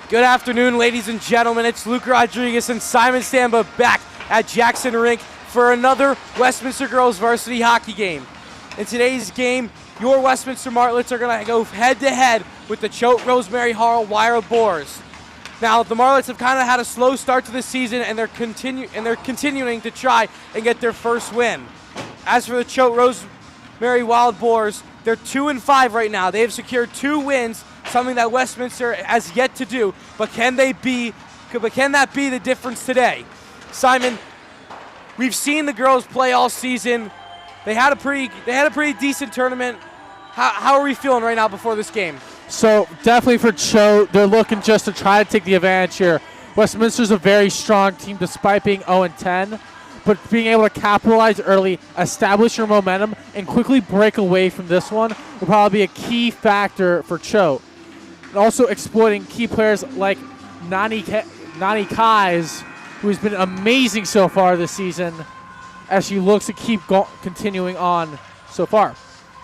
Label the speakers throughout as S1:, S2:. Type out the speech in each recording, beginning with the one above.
S1: Good afternoon, ladies and gentlemen. It's Luke Rodriguez and Simon Stamba back at Jackson Rink for another Westminster Girls varsity hockey game. In today's game, your Westminster Martlets are going to go head-to-head with the Choate Rosemary Hall Wild Boars. Now, the Martlets have kind of had a slow start to the season, and they're continuing to try and get their first win. As for the Choate Rosemary Wild Boars, they're 2-5 right now. They have secured 2 wins, something that Westminster has yet to do. But can that be the difference today? Simon, we've seen the girls play all season. They had a pretty decent tournament. How are we feeling right now before this game?
S2: So definitely for Choate, they're looking just to try to take the advantage here. Westminster's a very strong team despite being 0-10, but being able to capitalize early, establish your momentum, and quickly break away from this one will probably be a key factor for Choate. And also exploiting key players like Nani Kais, who has been amazing so far this season as she looks to keep continuing on so far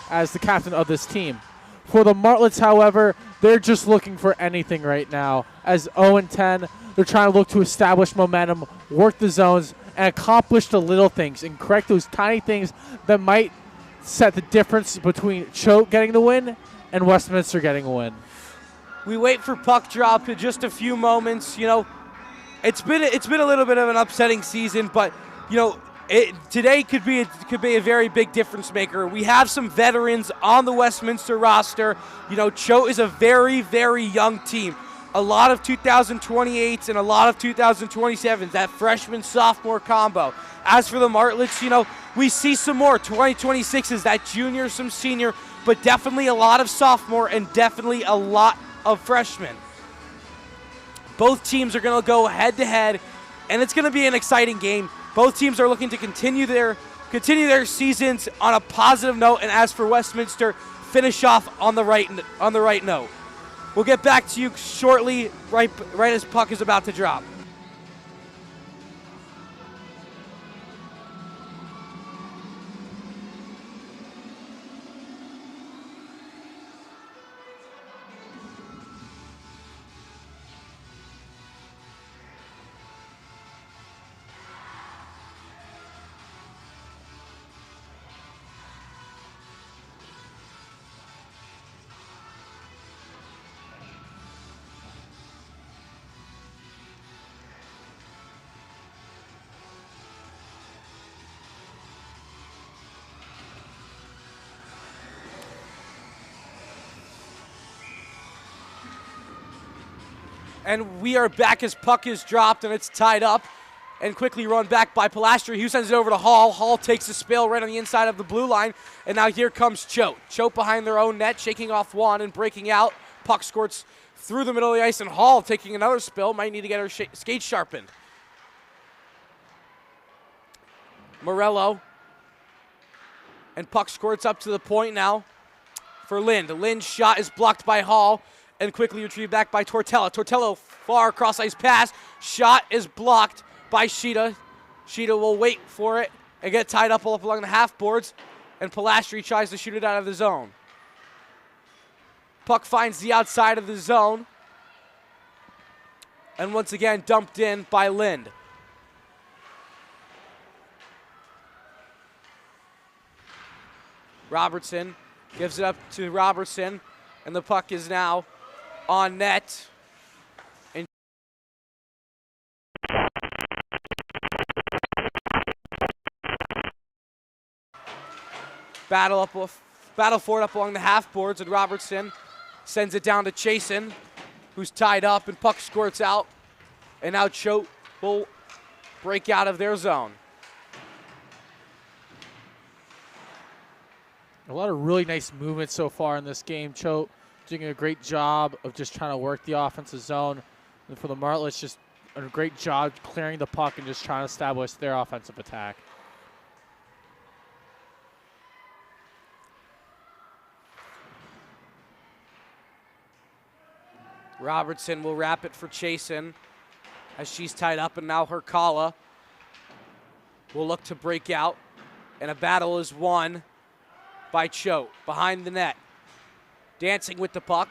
S2: as the captain of this team. For the Martlets, however, they're just looking for anything right now. As 0-10, they're trying to look to establish momentum, work the zones, and accomplish the little things and correct those tiny things that might set the difference between Choate getting the win and Westminster getting a win.
S1: We wait for puck drop in just a few moments. You know, it's been a little bit of an upsetting season, but you know, today could be a very big difference maker. We have some veterans on the Westminster roster. You know, Choate is a very, very young team. A lot of 2028s and a lot of 2027s, that freshman-sophomore combo. As for the Martlets, you know, we see some more 2026s, that junior, some senior, but definitely a lot of sophomore and definitely a lot of freshmen. Both teams are going to go head-to-head, and it's going to be an exciting game. Both teams are looking to continue their seasons on a positive note, and as for Westminster, finish off on the right note. We'll get back to you shortly, right as puck is about to drop. And we are back as puck is dropped and it's tied up and quickly run back by Pilastri, who sends it over to Hall. Hall takes a spill right on the inside of the blue line, and now here comes Choate. Choate behind their own net, shaking off one and breaking out. Puck squirts through the middle of the ice, and Hall taking another spill. Might need to get her skates sharpened. Morello. And puck squirts up to the point now for Lind. Lind's shot is blocked by Hall and quickly retrieved back by Tortella. Tortella far cross ice pass. Shot is blocked by Sheeta. Sheeta will wait for it and get tied up all up along the half boards, and Pilastri tries to shoot it out of the zone. Puck finds the outside of the zone and once again dumped in by Lind. Robertson gives it up to Robertson, and the puck is now on net. And battle for it up along the half boards, and Robertson sends it down to Chasen, who's tied up, and puck squirts out. And now Choate will break out of their zone.
S2: A lot of really nice movement so far in this game. Choate doing a great job of just trying to work the offensive zone. And for the Martlets, just a great job clearing the puck and just trying to establish their offensive attack.
S1: Robertson will wrap it for Chasen as she's tied up, and now Herkala will look to break out, and a battle is won by Choate behind the net. Dancing with the puck,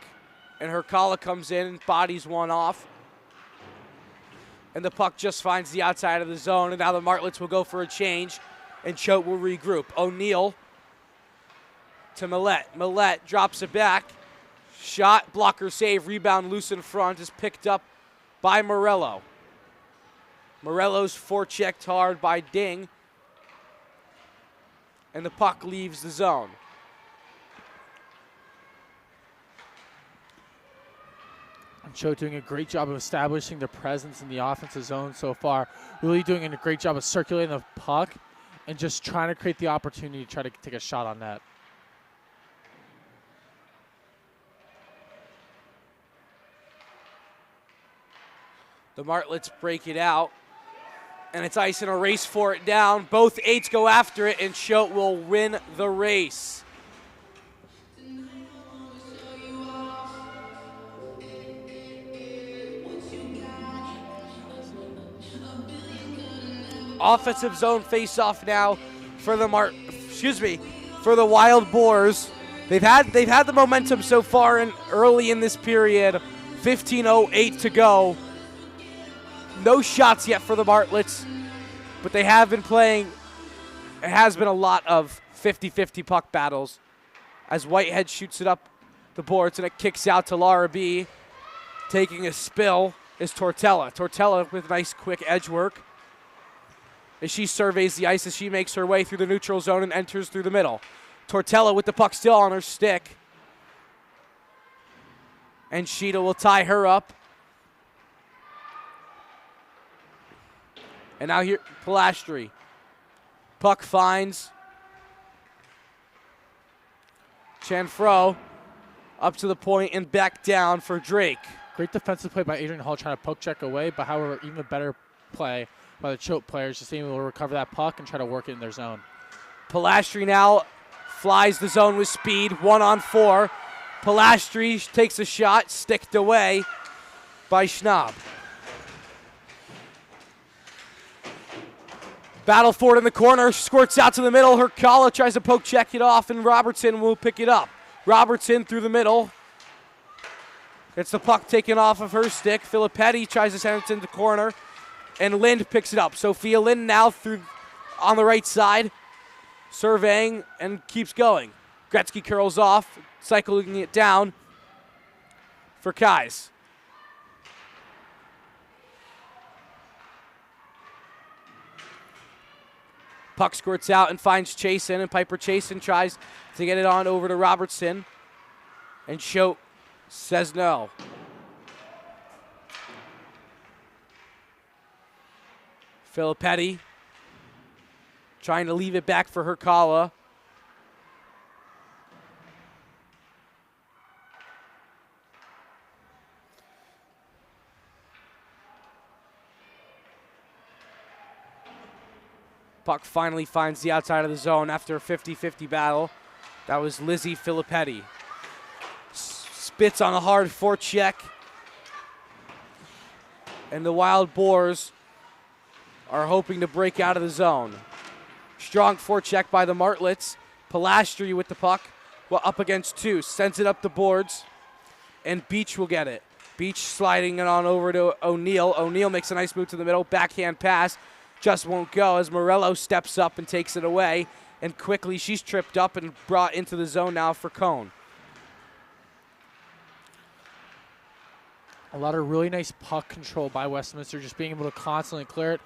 S1: And Hercala comes in and bodies one off. And the puck just finds the outside of the zone. And now the Martlets will go for a change. And Choate will regroup. O'Neal to Millette. Millette drops it back. Shot, blocker save, rebound loose in front is picked up by Morello. Morello's forechecked hard by Ding. And the puck leaves the zone.
S2: And Choate doing a great job of establishing their presence in the offensive zone so far. Really doing a great job of circulating the puck and just trying to create the opportunity to try to take a shot on net.
S1: The Martlets break it out, and it's ice in a race for it down. Both eights go after it, and Choate will win the race. Offensive zone face-off now for the for the Wild Boars. They've had the momentum so far and early in this period. 15:08 to go. No shots yet for the Martlets, but they have been playing. It has been a lot of 50-50 puck battles as Whitehead shoots it up the boards, and it kicks out to Laura B. Taking a spill is Tortella. Tortella with nice quick edge work as she surveys the ice as she makes her way through the neutral zone and enters through the middle. Tortella with the puck still on her stick. And Sheeta will tie her up. And now here, Pilastri. Puck finds Chanfro up to the point and back down for Drake.
S2: Great defensive play by Adrian Hall trying to poke check away, but however, even better play by the Choate players just being able to recover that puck and try to work it in their zone.
S1: Pilastri now flies the zone with speed, 1-on-4. Pilastri takes a shot, sticked away by Schnaub. Battle for it in the corner, squirts out to the middle. Hercala tries to poke check it off, and Robertson will pick it up. Robertson through the middle. Gets the puck taken off of her stick. Filippetti tries to send it into the corner, and Lind picks it up. Sophia Lind now through on the right side, surveying and keeps going. Gretzky curls off, cycling it down for Kais. Puck squirts out and finds Chasen, and Piper Chasen tries to get it on over to Robertson. And Choate says no. Filippetti trying to leave it back for Hercala. Puck finally finds the outside of the zone after a 50-50 battle. That was Lizzie Filippetti. Spits on a hard forecheck. And the Wild Boars are hoping to break out of the zone. Strong forecheck by the Martlets. Pilastri with the puck. Well, up against two. Sends it up the boards. And Beach will get it. Beach sliding it on over to O'Neal. O'Neal makes a nice move to the middle. Backhand pass. Just won't go as Morello steps up and takes it away. And quickly she's tripped up and brought into the zone now for Cone.
S2: A lot of really nice puck control by Westminster, just being able to constantly clear it.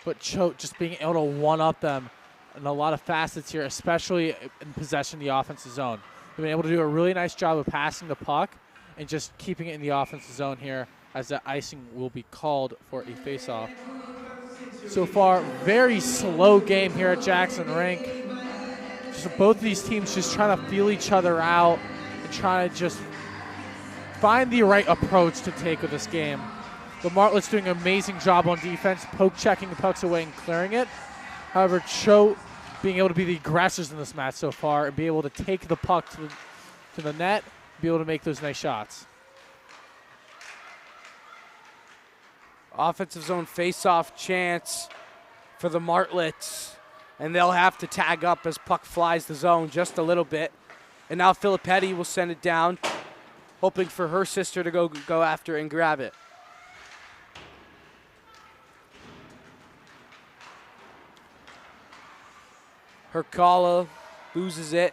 S2: But Choate just being able to one-up them in a lot of facets here, especially in possession of the offensive zone. They've been able to do a really nice job of passing the puck and just keeping it in the offensive zone here as the icing will be called for a face-off. So far, very slow game here at Jackson Rink. Just both of these teams just trying to feel each other out and trying to just find the right approach to take with this game. The Martlets doing an amazing job on defense, poke checking the pucks away and clearing it. However, Choate being able to be the aggressors in this match so far and be able to take the puck to the net, be able to make those nice shots.
S1: Offensive zone face-off chance for the Martlets. And they'll have to tag up as puck flies the zone just a little bit. And now Filippetti will send it down hoping for her sister to go after and grab it. Hercala loses it.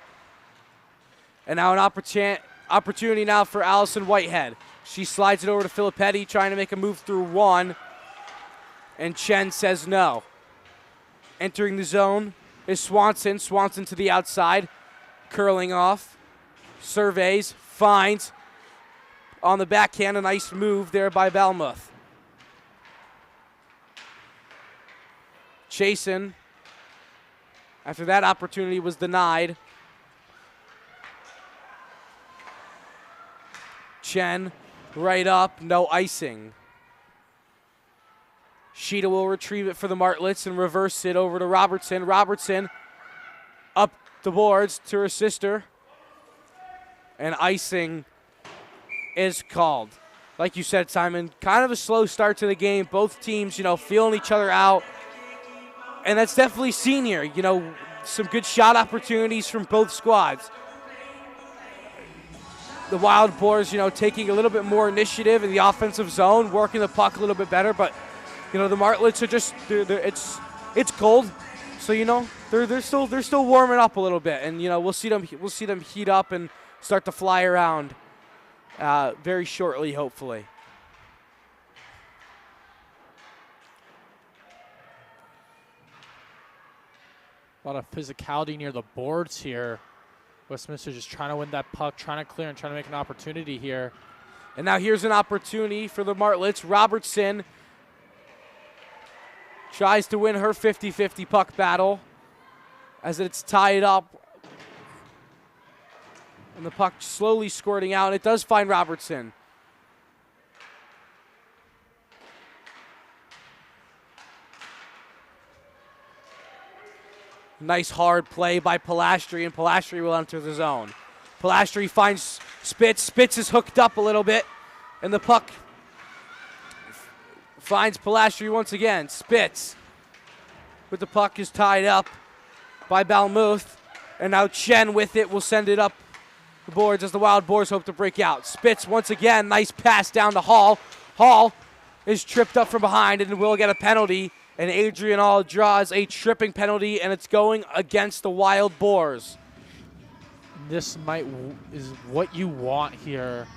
S1: And now an opportunity now for Allison Whitehead. She slides it over to Filippetti, trying to make a move through one. And Chen says no. Entering the zone is Swanson. Swanson to the outside. Curling off. Surveys. Finds. On the backhand, a nice move there by Balmuth. Chasen, after that opportunity was denied. Chen, right up, no icing. Sheeta will retrieve it for the Martlets and reverse it over to Robertson. Robertson up the boards to her sister. And icing is called. Like you said, Simon, kind of a slow start to the game. Both teams, feeling each other out. And that's definitely seen here. Some good shot opportunities from both squads. The Wild Boars, taking a little bit more initiative in the offensive zone, working the puck a little bit better. But, the Martlets are just, it's cold. So, they're still warming up a little bit. And, we'll see them heat up and start to fly around very shortly, hopefully.
S2: A lot of physicality near the boards here. Westminster just trying to win that puck, trying to clear and trying to make an opportunity here.
S1: And now here's an opportunity for the Martlets. Robertson tries to win her 50-50 puck battle as it's tied up. And the puck slowly squirting out. And it does find Robertson. Nice hard play by Pilastri, and Pilastri will enter the zone. Pilastri finds Spitz. Spitz is hooked up a little bit, and the puck finds Pilastri once again. Spitz with the puck is tied up by Balmuth, and now Chen with it will send it up the boards as the Wild Boars hope to break out. Spitz once again, nice pass down to Hall. Hall is tripped up from behind and will get a penalty. And Adrian Hall draws a tripping penalty, and it's going against the Wild Boars.
S2: This is what you want here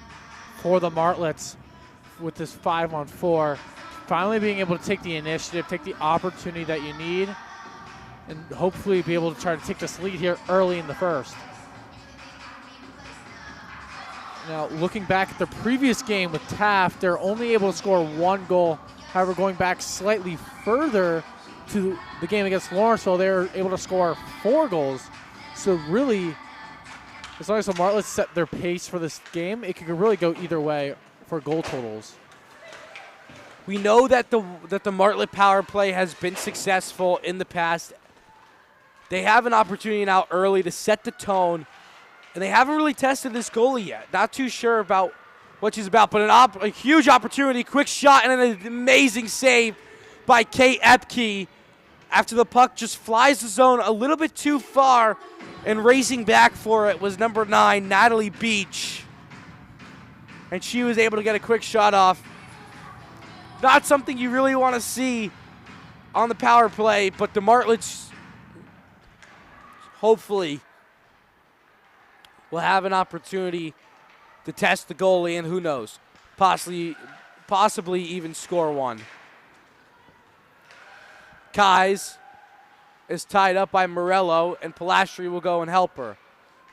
S2: for the Martlets with this 5-on-4. Finally being able to take the initiative, take the opportunity that you need, and hopefully be able to try to take this lead here early in the first. Now, looking back at the previous game with Taft, they're only able to score one goal. However, going back slightly further to the game against Lawrenceville, they were able to score 4 goals. So really, as long as the Martlets set their pace for this game, it could really go either way for goal totals.
S1: We know that the Martlet power play has been successful in the past. They have an opportunity now early to set the tone, and they haven't really tested this goalie yet. Not too sure about what she's about, but a huge opportunity, quick shot, and an amazing save by Kate Epke after the puck just flies the zone a little bit too far, and racing back for it was number 9, Natalie Beach. And she was able to get a quick shot off. Not something you really want to see on the power play, but the Martlets hopefully will have an opportunity to test the goalie, and who knows, possibly even score one. Kais is tied up by Morello, and Pilastri will go and help her.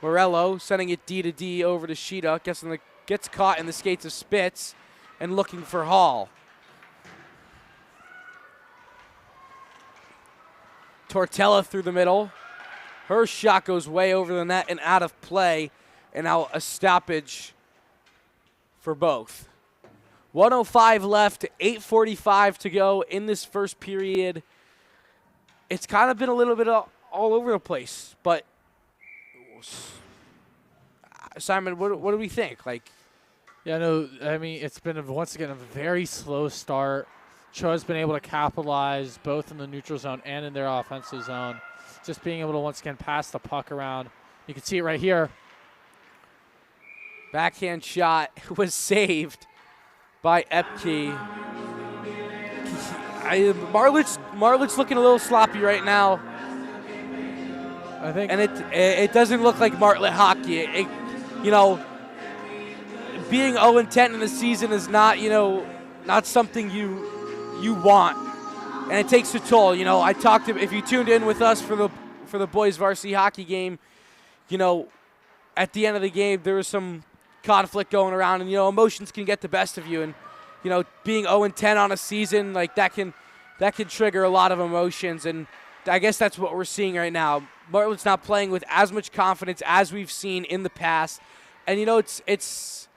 S1: Morello sending it D to D over to Sheeta, gets caught in the skates of Spitz, and looking for Hall. Tortella through the middle. Her shot goes way over the net and out of play, and now a stoppage for both. 1:05 left, 8:45 to go in this first period. It's kind of been a little bit all over the place, but Simon, what do we think?
S2: It's been once again a very slow start. Choate's been able to capitalize both in the neutral zone and in their offensive zone. Just being able to once again pass the puck around. You can see it right here.
S1: Backhand shot was saved by Epke. Marlitt's looking a little sloppy right now.
S2: I think,
S1: and it doesn't look like Martlet hockey. Being 0-10 in the season is not not something you want, and it takes a toll. I talked to, if you tuned in with us for the boys varsity hockey game, at the end of the game there was some conflict going around, and emotions can get the best of you, and being 0-10 on a season like that can trigger a lot of emotions, and I guess that's what we're seeing right now. Martlet's not playing with as much confidence as we've seen in the past, and it's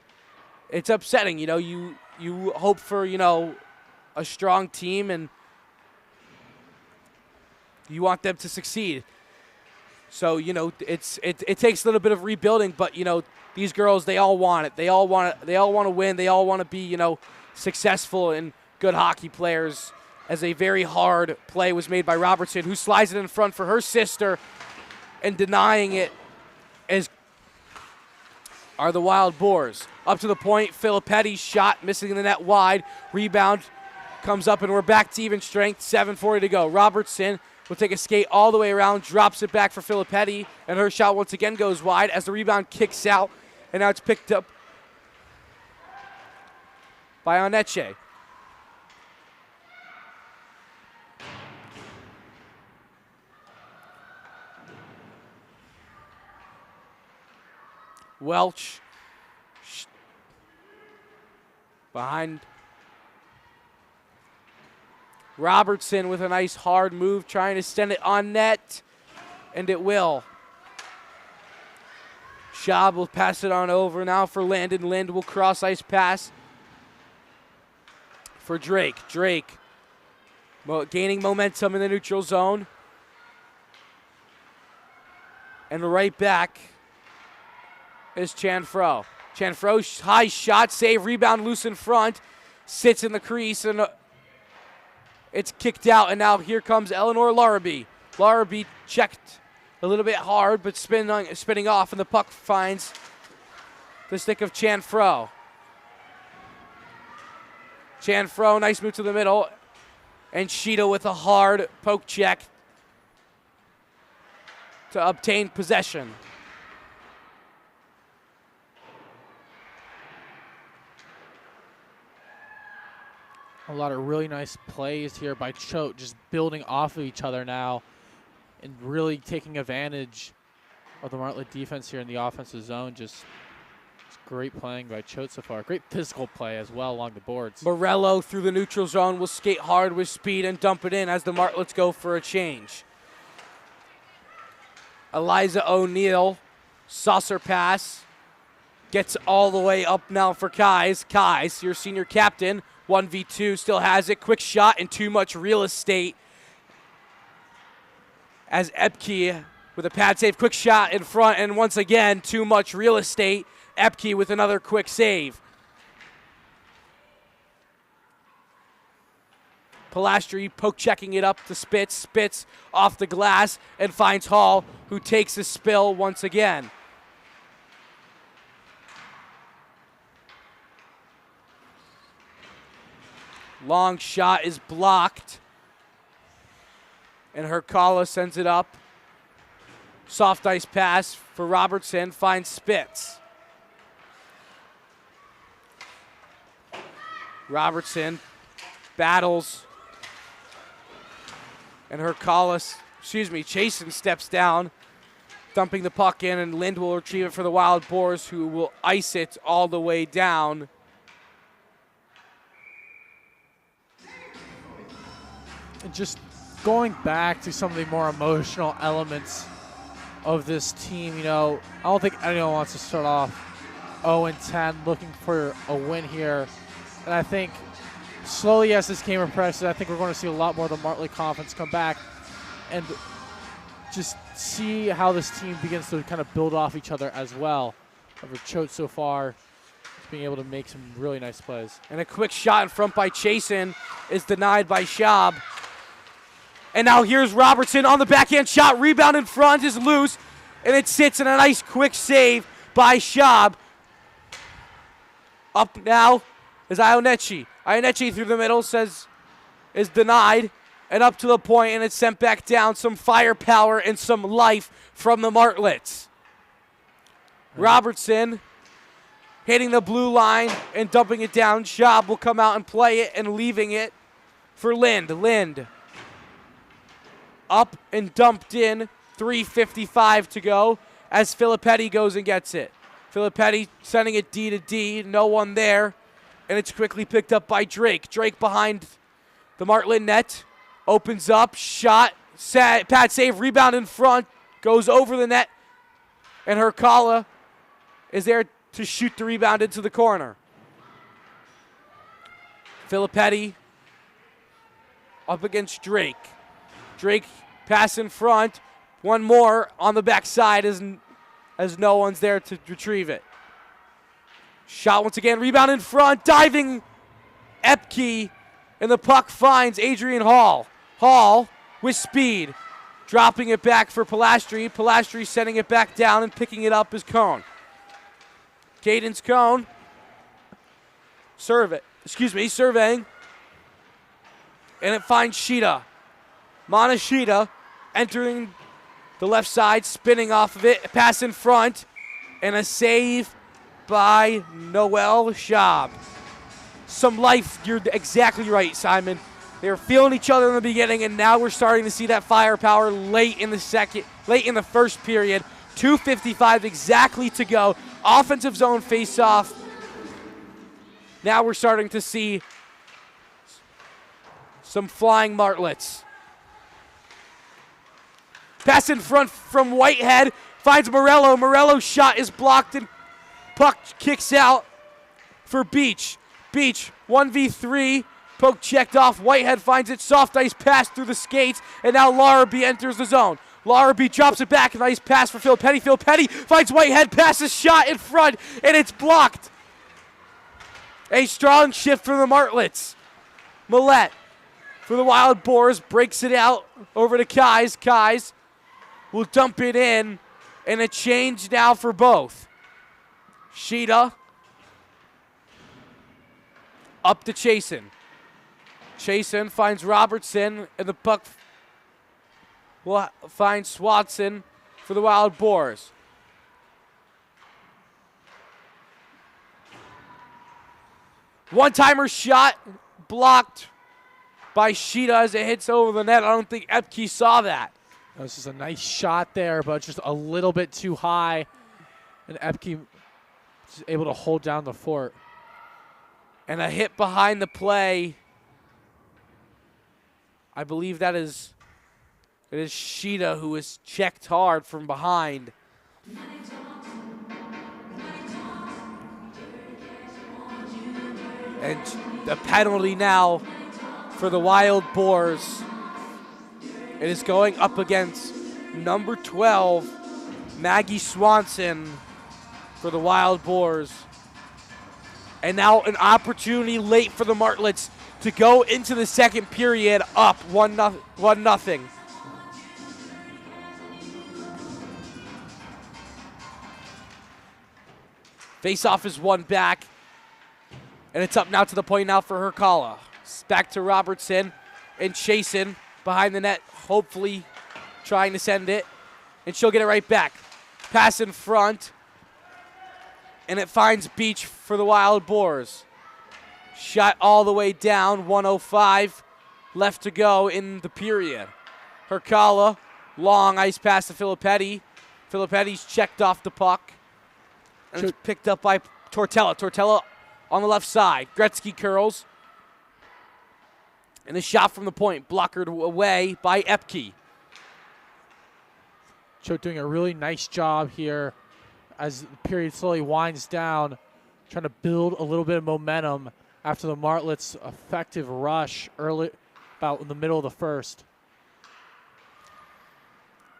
S1: upsetting. You hope for a strong team, and you want them to succeed. So it takes a little bit of rebuilding, but these girls, they all want it. They all want to win. They all want to be successful and good hockey players. As a very hard play was made by Robertson, who slides it in front for her sister, and denying it are the Wild Boars. Up to the point, Filippetti's shot missing the net wide. Rebound comes up, and we're back to even strength. 7:40 to go. Robertson will take a skate all the way around, drops it back for Filippetti, and her shot once again goes wide as the rebound kicks out, and now it's picked up by Oneche. Welch behind Robertson with a nice hard move, trying to send it on net, and it will. Schaub will pass it on over now for Landon. Lind will cross ice pass for Drake. Drake gaining momentum in the neutral zone. And right back is Chanfro. Chanfro, high shot, save, rebound, loose in front, sits in the crease, and it's kicked out, and now here comes Eleanor Larrabee. Larrabee checked a little bit hard, but spinning off, and the puck finds the stick of Chanfro. Chanfro, nice move to the middle, and Sheeta with a hard poke check to obtain possession.
S2: A lot of really nice plays here by Choate, just building off of each other now and really taking advantage of the Martlet defense here in the offensive zone. Just great playing by Choate so far. Great physical play as well along the boards.
S1: Morello through the neutral zone will skate hard with speed and dump it in as the Martlets go for a change. Eliza O'Neill, saucer pass, gets all the way up now for Kais. Kais, your senior captain, 1v2, still has it. Quick shot and too much real estate as Epke with a pad save. Quick shot in front, and once again, too much real estate. Epke with another quick save. Pilastri poke checking it up to Spitz. Spitz off the glass and finds Hall, who takes a spill once again. Long shot is blocked, and Hercala sends it up. Soft ice pass for Robertson, finds Spitz. Robertson battles, and Chasen steps down, dumping the puck in, and Lind will retrieve it for the Wild Boars, who will ice it all the way down.
S2: And just going back to some of the more emotional elements of this team, I don't think anyone wants to start off 0-10 looking for a win here. And I think slowly as this game progresses, I think we're going to see a lot more of the Martlet confidence come back and just see how this team begins to kind of build off each other as well. Over Choate so far, being able to make some really nice plays.
S1: And a quick shot in front by Chasen is denied by Schaub. And now here's Robertson on the backhand shot. Rebound in front is loose, and it sits in a nice quick save by Schaub. Up now is Ionechi. Ionechi through the middle is denied. And up to the point, and it's sent back down. Some firepower and some life from the Martlets. Robertson hitting the blue line and dumping it down. Schaub will come out and play it and leaving it for Lind. Lind up and dumped in. 3:55 to go as Filippetti goes and gets it. Filippetti sending it D to D. No one there. And it's quickly picked up by Drake. Drake behind the Martlet net. Opens up, shot, pad save, rebound in front, goes over the net, and Hercala is there to shoot the rebound into the corner. Filippetti up against Drake. Drake pass in front, one more on the backside as no one's there to retrieve it. Shot once again, rebound in front, diving Epke, and the puck finds Adrian Hall. Hall with speed, dropping it back for Pilastri. Pilastri sending it back down and picking it up is Cone. Cadence Cone. Surveying. And it finds Shida. Monashita entering the left side, spinning off of it. Pass in front. And a save by Noel Schaub. Some life, you're exactly right, Simon. They were feeling each other in the beginning, and now we're starting to see that firepower late in the first period. 2:55 exactly to go. Offensive zone face-off. Now we're starting to see some flying Martlets. Pass in front from Whitehead. Finds Morello. Morello's shot is blocked, and puck kicks out for Beach. Beach, 1v3. Poke checked off. Whitehead finds it. Soft ice pass through the skates. And now Larrabee enters the zone. Larrabee drops it back. Nice pass for Filippetti. Filippetti finds Whitehead. Passes shot in front. And it's blocked. A strong shift from the Martlets. Millette for the Wild Boars. Breaks it out over to Kais. Kais will dump it in. And a change now for both. Shida up to Chasen. Chasen finds Robertson, and the puck will find Swatson for the Wild Boars. One-timer shot blocked by Shida as it hits over the net. I don't think Epke saw that.
S2: This is a nice shot there, but just a little bit too high. And Epke is able to hold down the fort.
S1: And a hit behind the play. I believe it is Shida who is checked hard from behind. And the penalty now for the Wild Boars. It is going up against number 12, Maggie Swanson for the Wild Boars. And now an opportunity late for the Martlets to go into the second period up 1-0. Face-off is won back. And it's up now to the point now for Hercala. Back to Robertson and Chasen behind the net, hopefully trying to send it. And she'll get it right back. Pass in front. And it finds Beach for the Wild Boars. Shot all the way down, 1:05 left to go in the period. Hercala, long ice pass to Filippetti. Filippetti's checked off the puck. And it's picked up by Tortella. Tortella on the left side. Gretzky curls. And the shot from the point, blockered away by Epke.
S2: Choate doing a really nice job here as the period slowly winds down, trying to build a little bit of momentum after the Martlets' effective rush early, about in the middle of the first.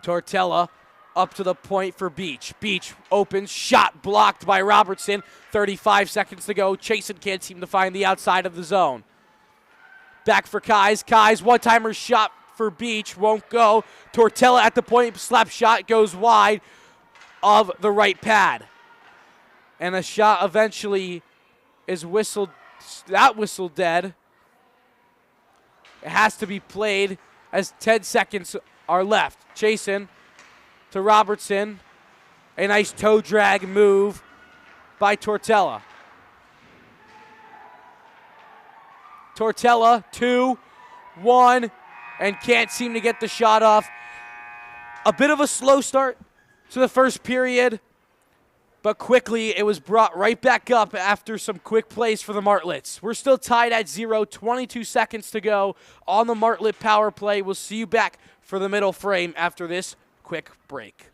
S1: Tortella up to the point for Beach. Beach opens, shot blocked by Robertson. 35 seconds to go. Chasen can't seem to find the outside of the zone. Back for Kais. Kais, one-timer shot for Beach, won't go. Tortella at the point, slap shot goes wide of the right pad. And a shot eventually is whistled. That whistle dead. It has to be played as 10 seconds are left. Chasen to Robertson. A nice toe drag move by Tortella. Tortella, 2, 1, and can't seem to get the shot off. A bit of a slow start to the first period, but quickly it was brought right back up after some quick plays for the Martlets. We're still tied at 0, 22 seconds to go on the Martlet power play. We'll see you back for the middle frame after this quick break.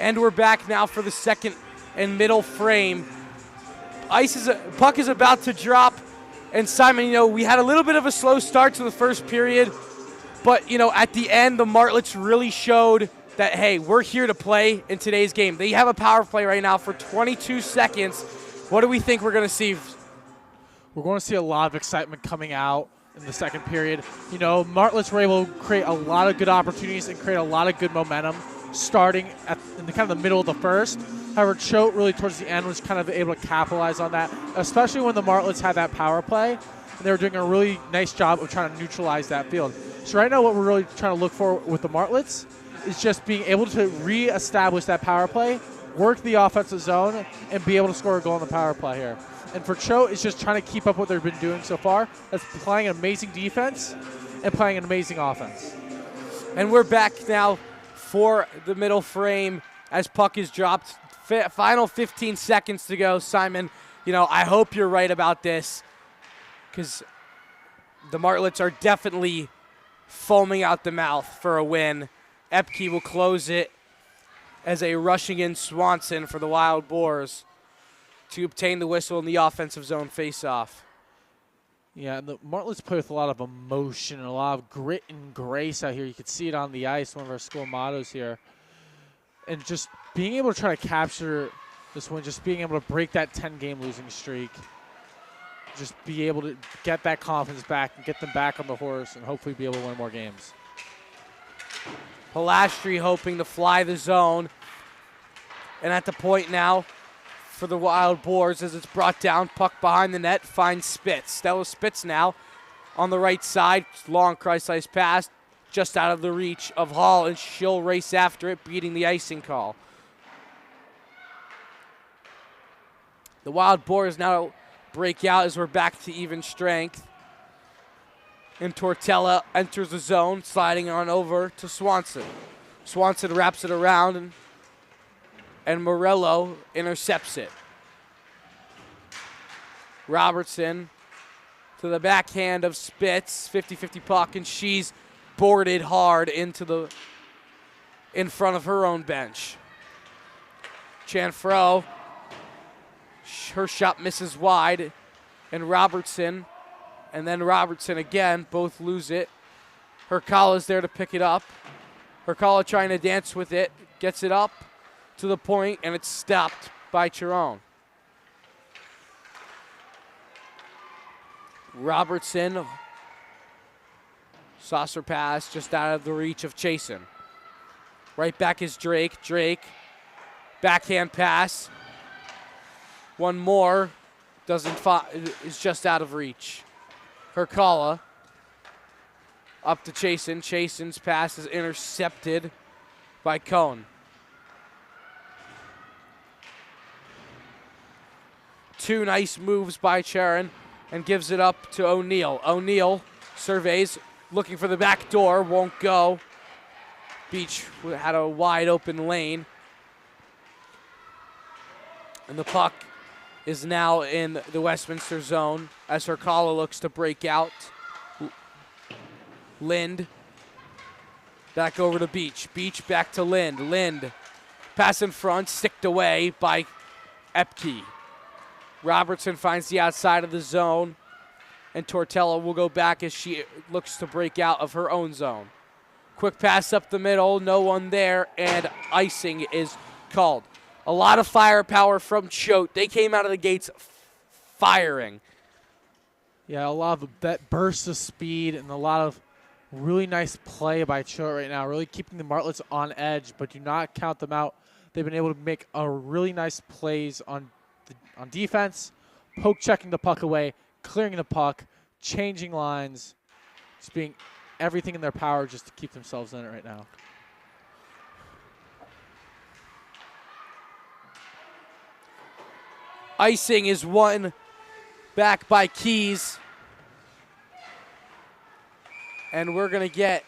S1: And we're back now for the second and middle frame. Puck is about to drop. And Simon, we had a little bit of a slow start to the first period. But, at the end, the Martlets really showed that, hey, we're here to play in today's game. They have a power play right now for 22 seconds. What do we think we're going to see?
S2: We're going to see a lot of excitement coming out in the second period. Martlets were able to create a lot of good opportunities and create a lot of good momentum starting in the kind of the middle of the first. However, Choate really towards the end was kind of able to capitalize on that, especially when the Martlets had that power play. And they were doing a really nice job of trying to neutralize that field. So right now what we're really trying to look for with the Martlets is just being able to reestablish that power play, work the offensive zone, and be able to score a goal in the power play here. And for Choate, it's just trying to keep up what they've been doing so far. That's playing an amazing defense and playing an amazing offense.
S1: And we're back now for the middle frame as puck is dropped. Final 15 seconds to go. Simon, I hope you're right about this because the Martlets are definitely foaming out the mouth for a win. Epke will close it as a rushing in Swanson for the Wild Boars to obtain the whistle in the offensive zone faceoff.
S2: Yeah, and the Martlets play with a lot of emotion and a lot of grit and grace out here. You can see it on the ice, one of our school mottos here. And just being able to try to capture this win, just being able to break that 10-game losing streak, just be able to get that confidence back and get them back on the horse and hopefully be able to win more games.
S1: Pilastri hoping to fly the zone. And at the point now for the Wild Boars as it's brought down, puck behind the net, finds Spitz. Stella Spitz now on the right side. Long Christ-ice pass just out of the reach of Hall, and she'll race after it, beating the icing call. The Wild Boars now break out as we're back to even strength. And Tortella enters the zone, sliding on over to Swanson. Swanson wraps it around, and Morello intercepts it. Robertson to the backhand of Spitz, 50-50 puck, and she's boarded hard in front of her own bench. Chanfro, her shot misses wide, and Robertson, and then Robertson again, both lose it. Hercala's there to pick it up. Hercala trying to dance with it, gets it up to the point, and it's stopped by Chiron. Robertson, saucer pass just out of the reach of Chasen. Right back is Drake. Drake, backhand pass. One more, is just out of reach. Hercala up to Chasen. Chasen's pass is intercepted by Cohn. Two nice moves by Charon and gives it up to O'Neal. O'Neal surveys, looking for the back door, won't go. Beach had a wide open lane. And the puck is now in the Westminster zone as Hercala looks to break out. Lind back over to Beach. Beach back to Lind. Lind pass in front, sticked away by Epke. Robertson finds the outside of the zone, and Tortella will go back as she looks to break out of her own zone. Quick pass up the middle, no one there, and icing is called. A lot of firepower from Choate. They came out of the gates firing.
S2: Yeah, a lot of that burst of speed and a lot of really nice play by Choate right now, really keeping the Martlets on edge, but do not count them out. They've been able to make a really nice plays on defense, poke checking the puck away, clearing the puck, changing lines, just being everything in their power just to keep themselves in it right now.
S1: Icing is won back by Keys. And we're going to get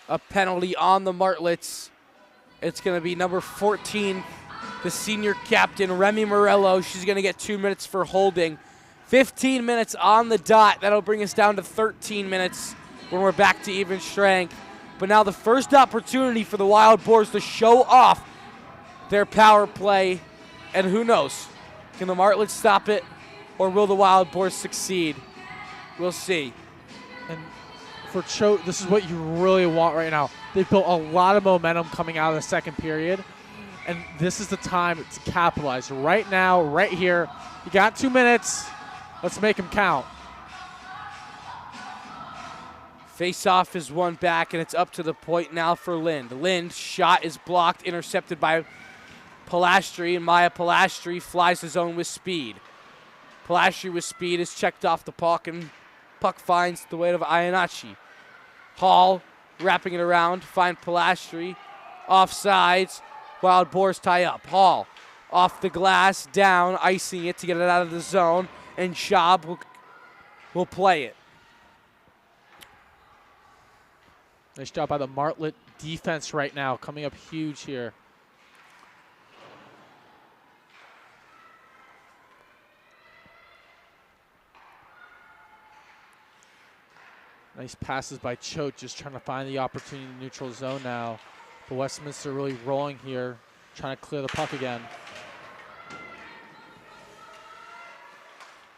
S1: a penalty on the Martlets. It's going to be number 14, the senior captain, Remy Morello. She's going to get 2 minutes for holding. 15 minutes on the dot. That'll bring us down to 13 minutes when we're back to even strength. But now the first opportunity for the Wild Boars to show off their power play. And who knows? Can the Martlets stop it, or will the Wild Boars succeed? We'll see.
S2: And for Choate, this is what you really want right now. They've built a lot of momentum coming out of the second period, and this is the time to capitalize. Right now, right here, you got 2 minutes. Let's make them count.
S1: Face-off is won back, and it's up to the point now for Lind. Lind's shot is blocked, intercepted by Pilastri, and Maya Pilastri flies his own with speed. Pilastri with speed is checked off the puck, and puck finds the weight of Iannachi. Hall wrapping it around, find Pilastri. Offsides, Wild Boars tie up. Hall off the glass, down, icing it to get it out of the zone, and Schaub will play it.
S2: Nice job by the Martlet defense right now, coming up huge here. Nice passes by Choate, just trying to find the opportunity in the neutral zone now. But Westminster really rolling here, trying to clear the puck again.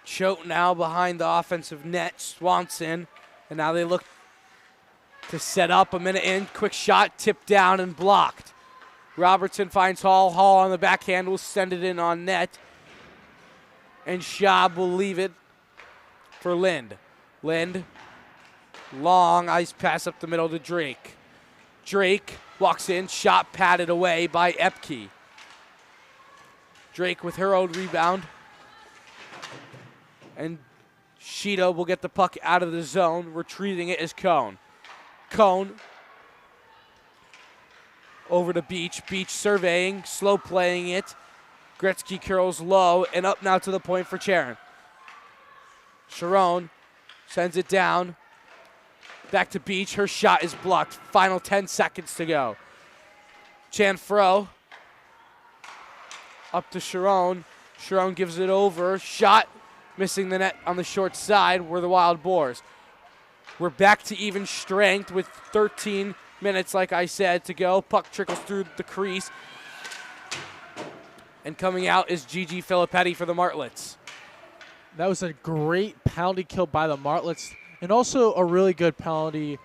S1: Choate now behind the offensive net, Swanson, and now they look to set up a minute in. Quick shot, tipped down and blocked. Robertson finds Hall. Hall on the backhand will send it in on net. And Schaub will leave it for Lind. Lind, long ice pass up the middle to Drake. Drake walks in, shot patted away by Epke. Drake with her own rebound. And Sheeta will get the puck out of the zone. Retrieving it is Cone. Cone over to Beach. Beach surveying, slow playing it. Gretzky curls low and up now to the point for Charon. Sharon sends it down. Back to Beach. Her shot is blocked. Final 10 seconds to go. Chanfro up to Sharon. Sharon gives it over. Shot missing the net on the short side were the Wild Boars. We're back to even strength with 13 minutes, like I said, to go. Puck trickles through the crease. And coming out is Gigi Filippetti for the Martlets.
S2: That was a great penalty kill by the Martlets, and also a really good penalty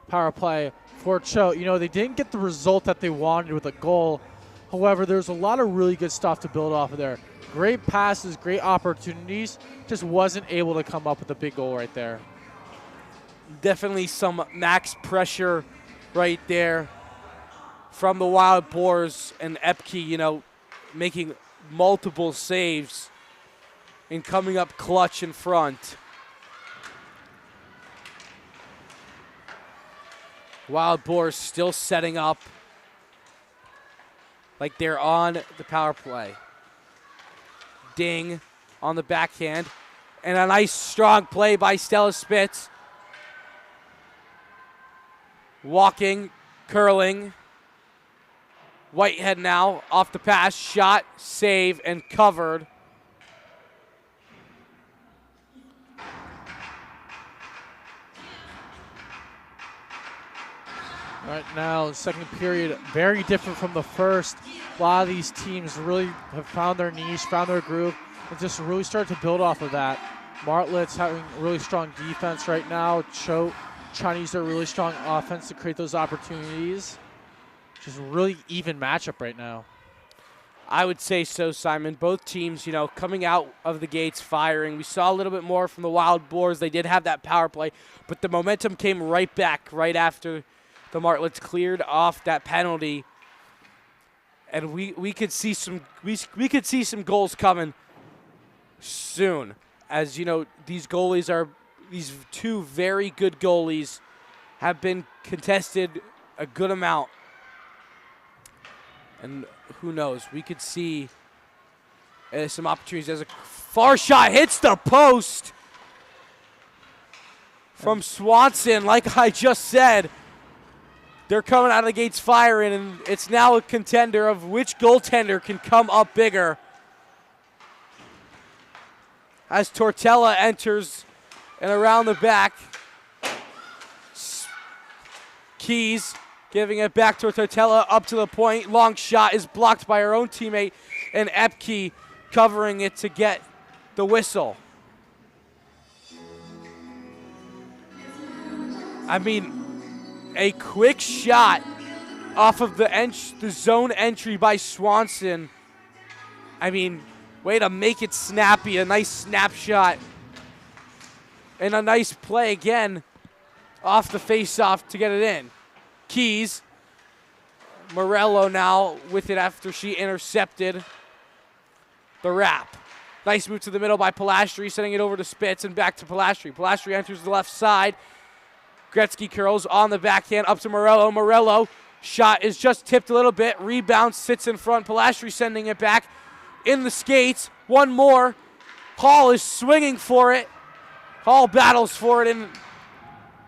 S2: power play for Choate. You know, they didn't get the result that they wanted with a goal. However, there's a lot of really good stuff to build off of there. Great passes, great opportunities, just wasn't able to come up with a big goal right there.
S1: Definitely some max pressure right there from the Wild Boars, and Epke, you know, making multiple saves and coming up clutch in front. Wild Boars still setting up like they're on the power play. Ding on the backhand, and a nice strong play by Stella Spitz. Walking, curling. Whitehead now off the pass, shot, save, and covered.
S2: Right now, second period, very different from the first. A lot of these teams really have found their niche, found their groove, and just really start to build off of that. Martlet's having really strong defense right now. Choate trying to use their really strong offense to create those opportunities. Just a really even matchup right now.
S1: I would say so, Simon. Both teams, you know, coming out of the gates firing. We saw a little bit more from the Wild Boars. They did have that power play, but the momentum came right back right after the Martlets cleared off that penalty. And we could see some could see some goals coming soon. As you know, these two very good goalies have been contested a good amount. And who knows, we could see some opportunities. As a far shot hits the post from Swanson. Like I just said, they're coming out of the gates firing, and it's now a contender of which goaltender can come up bigger. As Tortella enters and around the back, Keys Giving it back to Tortella, up to the point. Long shot is blocked by her own teammate, and Epke covering it to get the whistle. I mean, a quick shot off of the zone entry by Swanson. I mean, way to make it snappy, a nice snapshot. And a nice play again off the face-off to get it in. Keys. Morello now with it after she intercepted the wrap. Nice move to the middle by Pilastri, sending it over to Spitz and back to Pilastri. Pilastri enters the left side. Gretzky curls on the backhand up to Morello. Morello, shot is just tipped a little bit. Rebound sits in front. Pilastri sending it back in the skates. One more. Hall is swinging for it. Hall battles for it in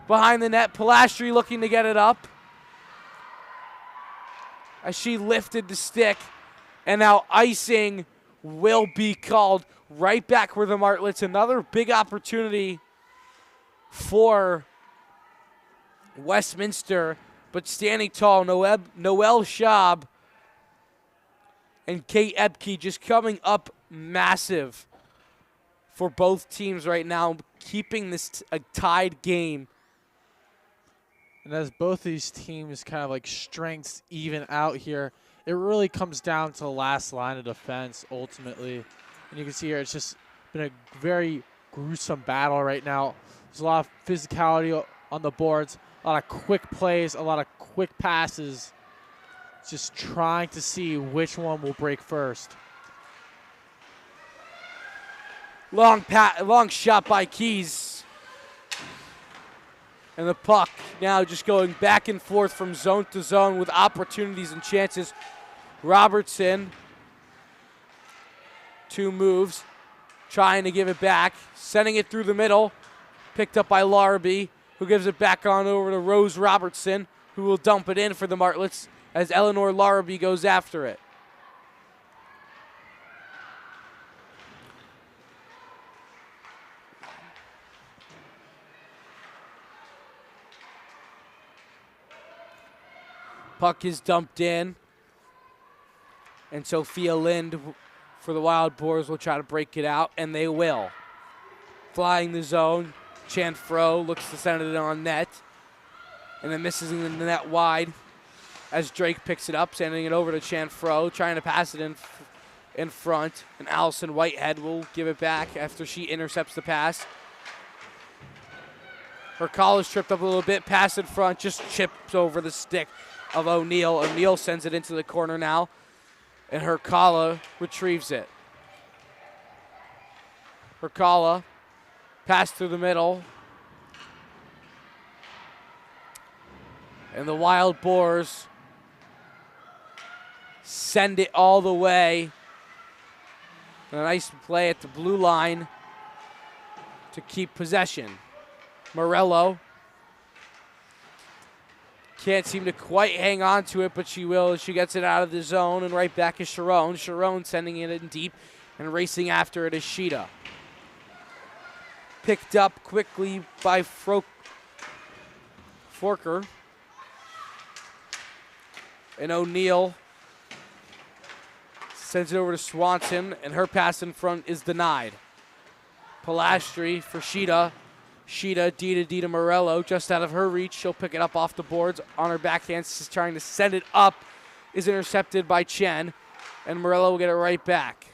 S1: behind the net. Pilastri looking to get it up as she lifted the stick. And now icing will be called right back where the Martlets. Another big opportunity for Westminster, but standing tall, Noelle Schaub and Kate Epke just coming up massive for both teams right now, keeping this a tied game.
S2: And as both these teams kind of like strengths even out here, it really comes down to the last line of defense ultimately. And you can see here it's just been a very gruesome battle right now. There's a lot of physicality on the boards, a lot of quick plays, a lot of quick passes. Just trying to see which one will break first.
S1: Long shot by Keys. And the puck now just going back and forth from zone to zone with opportunities and chances. Robertson, 2 moves, trying to give it back, sending it through the middle. Picked up by Larrabee, who gives it back on over to Rose Robertson, who will dump it in for the Martlets as Eleanor Larrabee goes after it. Puck is dumped in, and Sophia Lind for the Wild Boars will try to break it out, and they will. Flying the zone, Chanfro looks to send it on net, and then misses in the net wide as Drake picks it up, sending it over to Chanfro, trying to pass it in front, and Allison Whitehead will give it back after she intercepts the pass. Her collar's tripped up a little bit, pass in front, just chips over the stick of O'Neal. O'Neal sends it into the corner now, and Hercala retrieves it. Hercala, pass through the middle. And the Wild Boars send it all the way. And a nice play at the blue line to keep possession. Morello can't seem to quite hang on to it, but she will as she gets it out of the zone, and right back is Sharon. Sharon sending it in deep and racing after it is Sheeta. Picked up quickly by Forker. And O'Neal sends it over to Swanson, and her pass in front is denied. Pilastri for Sheeta. Sheeta, D to D to Morello, just out of her reach. She'll pick it up off the boards on her backhand. She's trying to send it up. Is intercepted by Chen, and Morello will get it right back.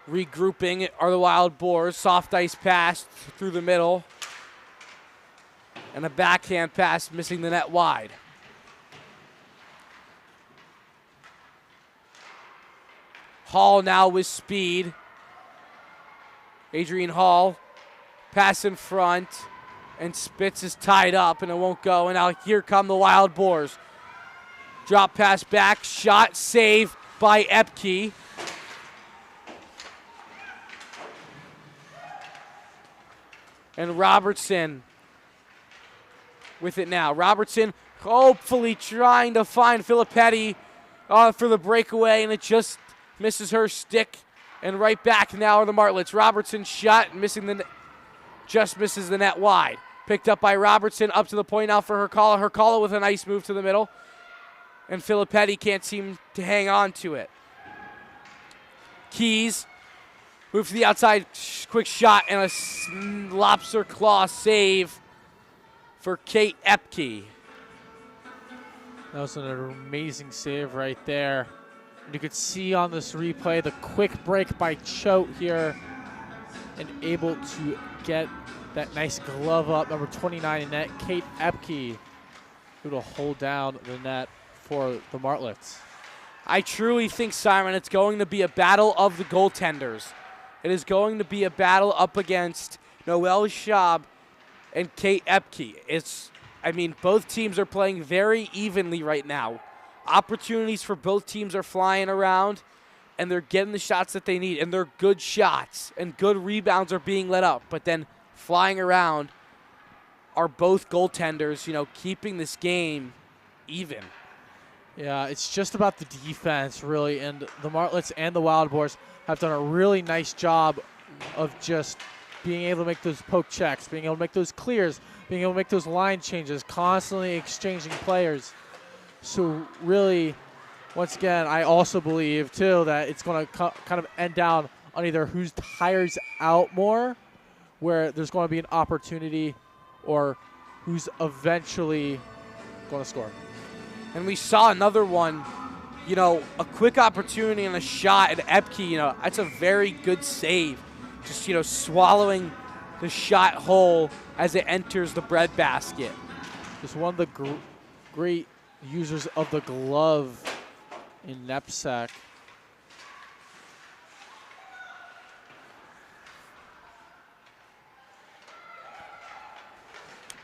S1: Regrouping are the Wild Boars. Soft ice pass through the middle. And a backhand pass missing the net wide. Hall now with speed. Adrian Hall, pass in front, and Spitz is tied up, and it won't go. And now here come the Wild Boars. Drop pass back, shot, save by Epke. And Robertson with it now. Robertson hopefully trying to find Filippetti for the breakaway, and it just misses her stick. And right back now are the Martlets. Robertson shot, just misses the net wide. Picked up by Robertson, up to the point now for Hercala. Hercala with a nice move to the middle. And Filippetti can't seem to hang on to it. Keys, move to the outside, quick shot, and a lobster claw save for Kate Epke.
S2: That was an amazing save right there. You could see on this replay the quick break by Choate here and able to get that nice glove up, number 29 in net, Kate Epke, who will hold down the net for the Martlets.
S1: I truly think, Simon, it's going to be a battle of the goaltenders. It is going to be a battle up against Noelle Schaub and Kate Epke. Both teams are playing very evenly right now. Opportunities for both teams are flying around, and they're getting the shots that they need, and they're good shots, and good rebounds are being let up. But then flying around are both goaltenders, keeping this game even.
S2: Yeah, it's just about the defense, really, and the Martlets and the Wild Boars have done a really nice job of just being able to make those poke checks, being able to make those clears, being able to make those line changes, constantly exchanging players. So really, once again, I also believe, too, that it's going to kind of end down on either who tires out more, where there's going to be an opportunity, or who's eventually going to score.
S1: And we saw another one, a quick opportunity and a shot at Epke, that's a very good save. Just, swallowing the shot hole as it enters the breadbasket.
S2: Just one of the great users of the glove in Nepsac.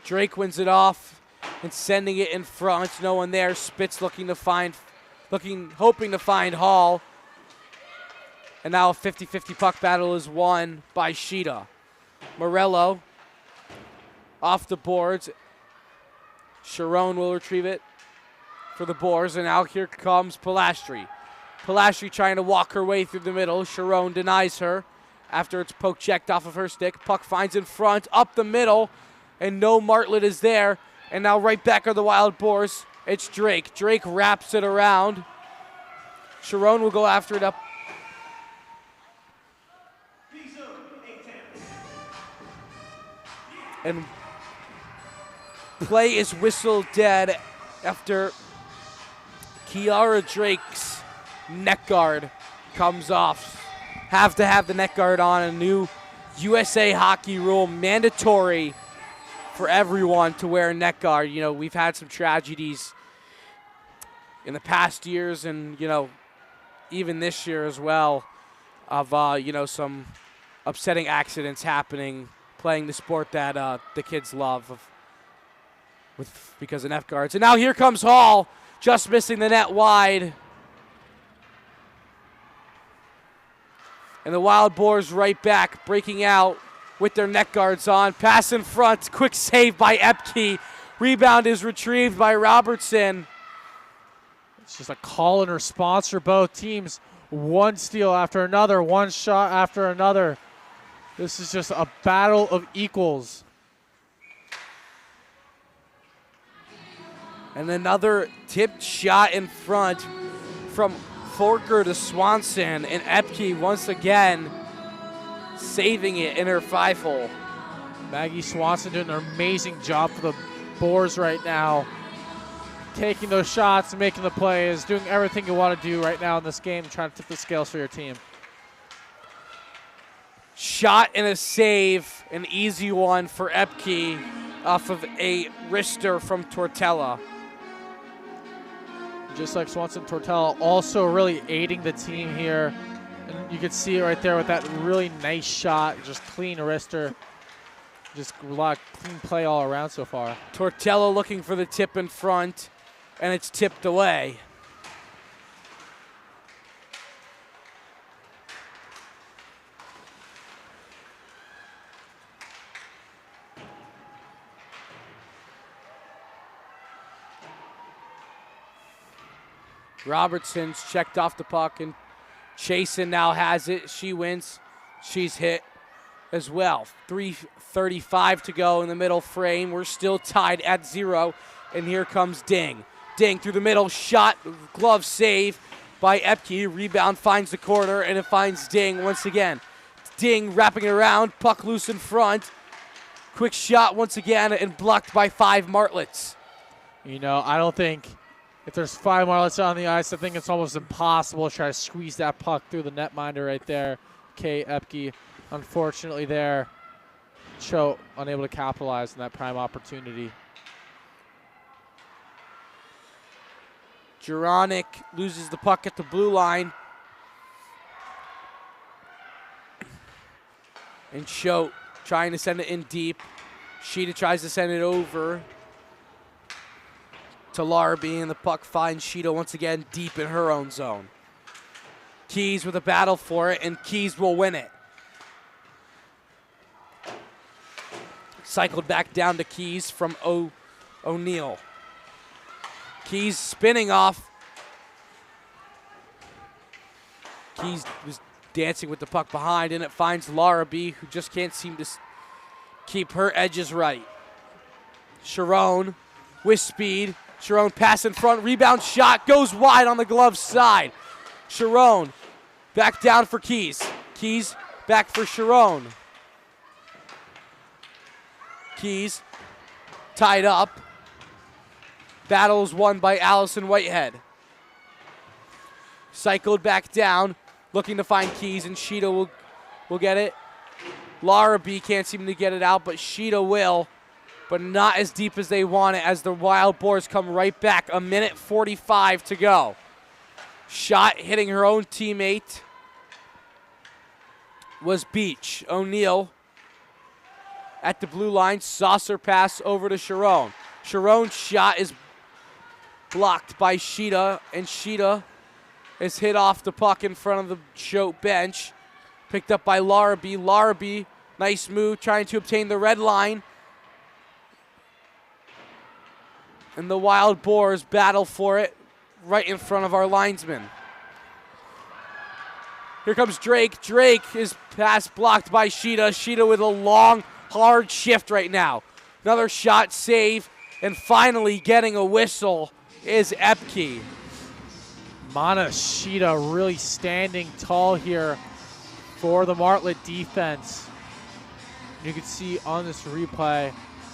S1: Drake wins it off and sending it in front. No one there. Spitz hoping to find Hall. And now a 50-50 puck battle is won by Sheeta. Morello off the boards. Sharon will retrieve it for the Boars, and now here comes Pilastri. Pilastri trying to walk her way through the middle. Sharon denies her after it's poke checked off of her stick. Puck finds in front, up the middle, and no Martlet is there. And now right back are the Wild Boars. It's Drake. Drake wraps it around. Sharon will go after it up. And play is whistled dead after Kiara Drake's neck guard comes off. Have to have the neck guard on. A new USA hockey rule, mandatory for everyone to wear a neck guard. We've had some tragedies in the past years, and even this year as well, of some upsetting accidents happening playing the sport that the kids love because of neck guards. And now here comes Hall, just missing the net wide. And the Wild Boars right back, breaking out with their neck guards on. Pass in front, quick save by Epke. Rebound is retrieved by Robertson.
S2: It's just a call and response for both teams. One steal after another, one shot after another. This is just a battle of equals.
S1: And another tipped shot in front from Forker to Swanson, and Epke once again saving it in her 5-hole.
S2: Maggie Swanson doing an amazing job for the Boars right now. Taking those shots and making the plays, doing everything you want to do right now in this game, trying to tip the scales for your team.
S1: Shot and a save, an easy one for Epke off of a wrister from Tortella.
S2: Just like Swanson, Tortella also really aiding the team here. And you can see it right there with that really nice shot, just clean wrister. Just a lot of clean play all around so far.
S1: Tortella looking for the tip in front, and it's tipped away. Robertson's checked off the puck, and Chasen now has it. She wins. She's hit. as well. 3:35 to go in the middle frame. We're still tied at 0, and here comes Ding. Ding through the middle, shot, glove save by Epke. Rebound finds the corner, and it finds Ding once again. Ding wrapping it around, puck loose in front. Quick shot once again, and blocked by 5 Martlets.
S2: You know, I don't think if there's 5 Marlets on the ice, I think it's almost impossible to try to squeeze that puck through the netminder right there. K. Epke, unfortunately there, Choate unable to capitalize on that prime opportunity.
S1: Juronic loses the puck at the blue line. And Choate trying to send it in deep. Sheeta tries to send it over to Larrabee, and the puck finds Sheeta once again deep in her own zone. Keys with a battle for it, and Keys will win it. Cycled back down to Keys from O'Neill. Keys spinning off. Keys was dancing with the puck behind, and it finds Larrabee, who just can't seem to keep her edges right. Sharon with speed. Sharon pass in front, rebound shot, goes wide on the glove side. Sharon back down for Keys. Keys back for Sharon. Keys tied up. Battle is won by Allison Whitehead. Cycled back down, looking to find Keys, and Sheeta will get it. Larrabee can't seem to get it out, but Sheeta will, but not as deep as they want it, as the Wild Boars come right back. 1:45 to go. Shot hitting her own teammate was Beach. O'Neill at the blue line, saucer pass over to Sharon. Sharon's shot is blocked by Sheeta, and Sheeta is hit off the puck in front of the Choate bench. Picked up by Larrabee. Larrabee, nice move, trying to obtain the red line. And the Wild Boars battle for it right in front of our linesman. Here comes Drake. Drake is pass blocked by Sheeta. Sheeta with a long, hard shift right now. Another shot, save, and finally getting a whistle is Epke.
S2: Mana Sheeta really standing tall here for the Martlet defense. You can see on this replay,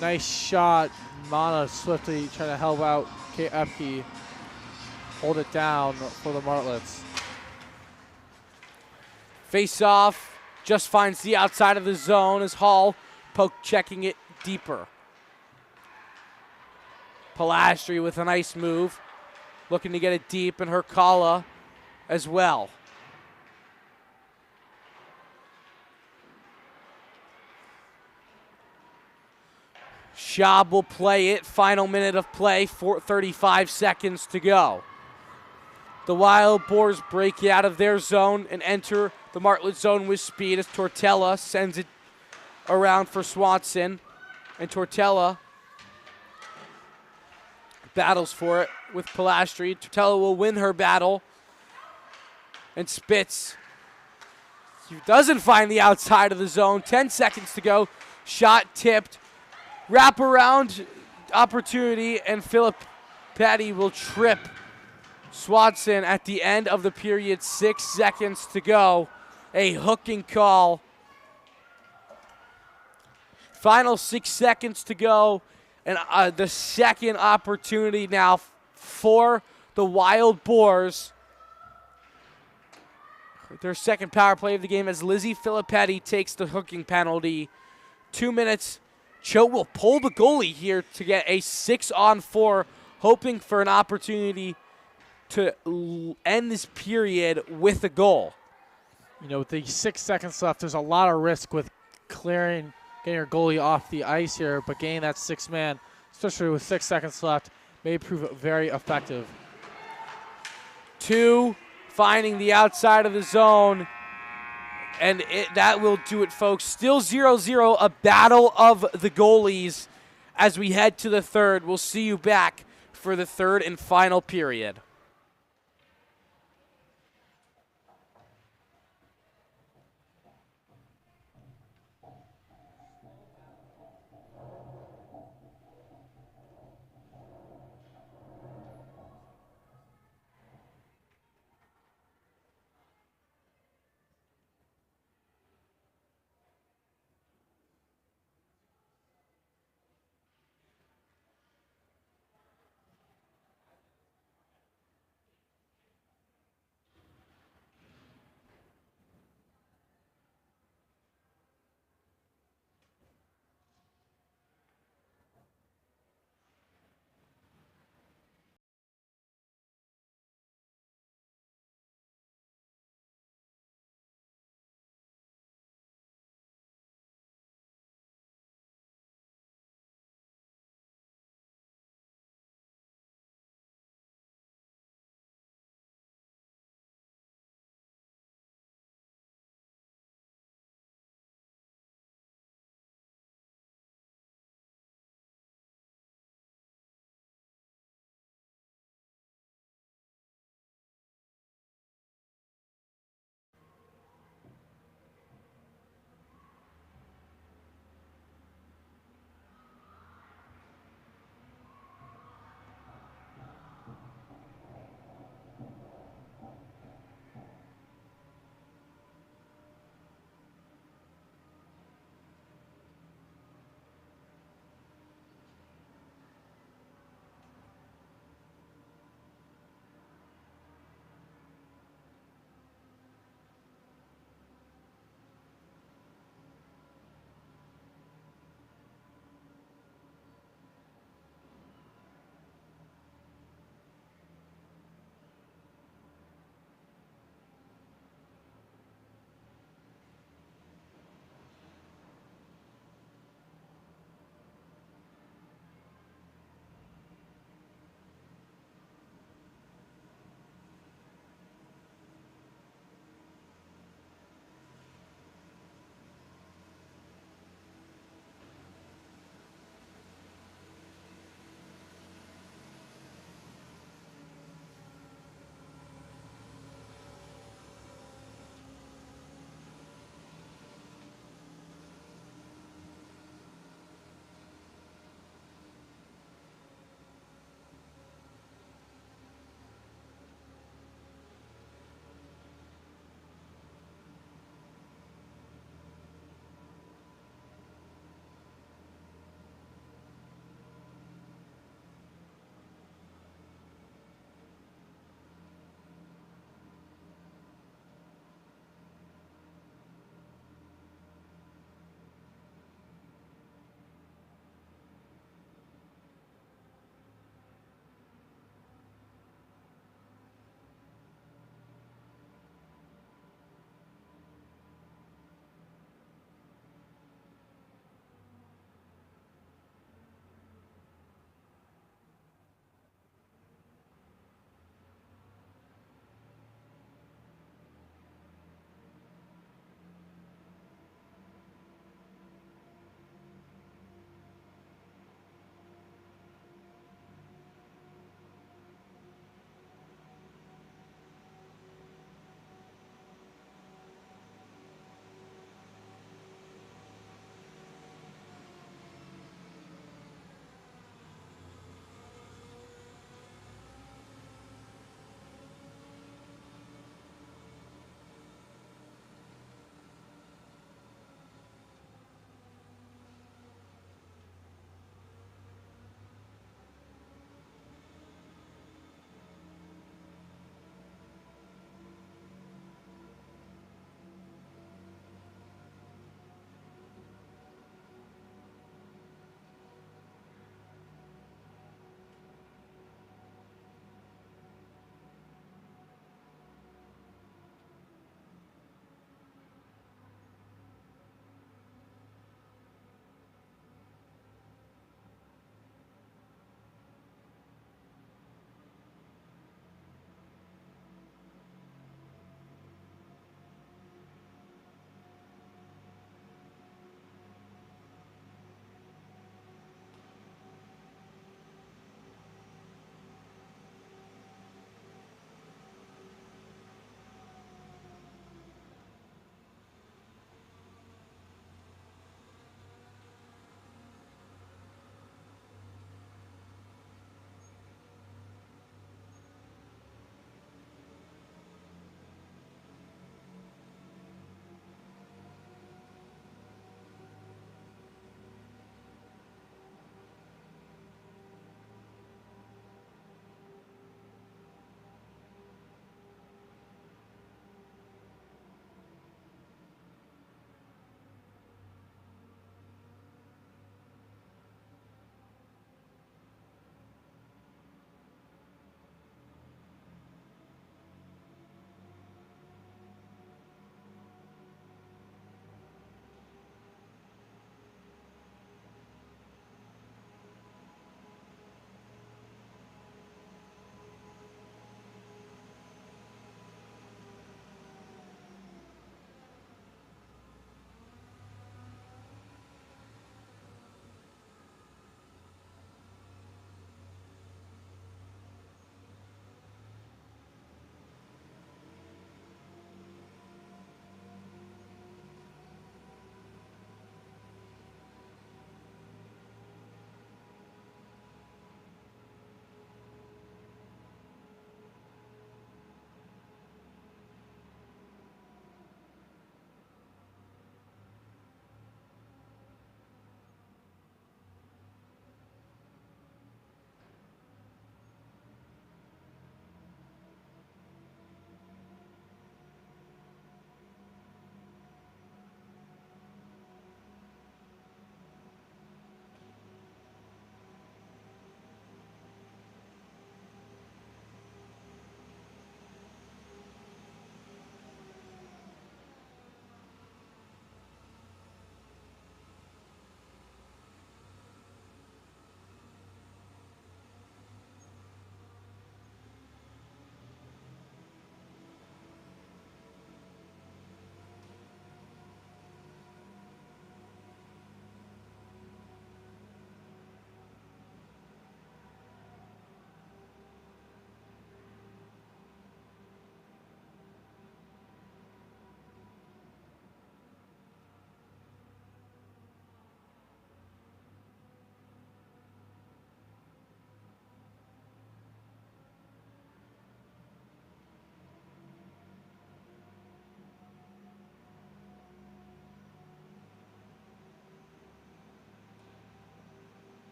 S2: nice shot. Mana swiftly trying to help out K. Epke, hold it down for the Martlets.
S1: Face off, just finds the outside of the zone as Hall poke checking it deeper. Pilastri with a nice move, looking to get it deep, and Hercala as well. Schaub will play it. Final minute of play, 35 seconds to go. The Wild Boars break out of their zone and enter the Martlet zone with speed as Tortella sends it around for Swanson. And Tortella battles for it with Pilastri. Tortella will win her battle. And Spitz, he doesn't find the outside of the zone. 10 seconds to go. Shot tipped. Wraparound opportunity, and Philip Petty will trip Swanson at the end of the period. 6 seconds to go. A hooking call. Final 6 seconds to go. And the second opportunity now for the Wild Boars. Their second power play of the game as Lizzie Filippetti takes the hooking penalty. 2 minutes. Choate will pull the goalie here to get a 6-on-4, hoping for an opportunity to end this period with a goal.
S2: You know, with the 6 seconds left, there's a lot of risk with getting your goalie off the ice here, but getting that 6-man, especially with 6 seconds left, may prove very effective.
S1: 2, finding the outside of the zone. And that will do it, folks. Still 0-0, a battle of the goalies as we head to the third. We'll see you back for the third and final period.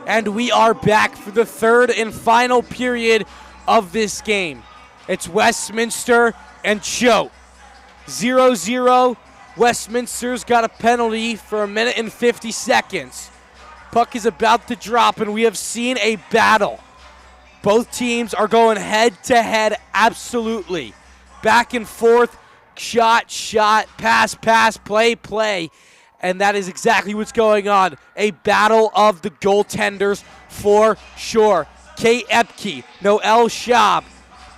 S1: And we are back for the third and final period of this game. It's Westminster and Choate. 0-0. Westminster's got a penalty for 1 minute and 50 seconds. Puck is about to drop, and we have seen a battle. Both teams are going head-to-head, absolutely. Back and forth, shot, pass, play. And that is exactly what's going on. A battle of the goaltenders for sure. Kate Epke, Noel Schaub,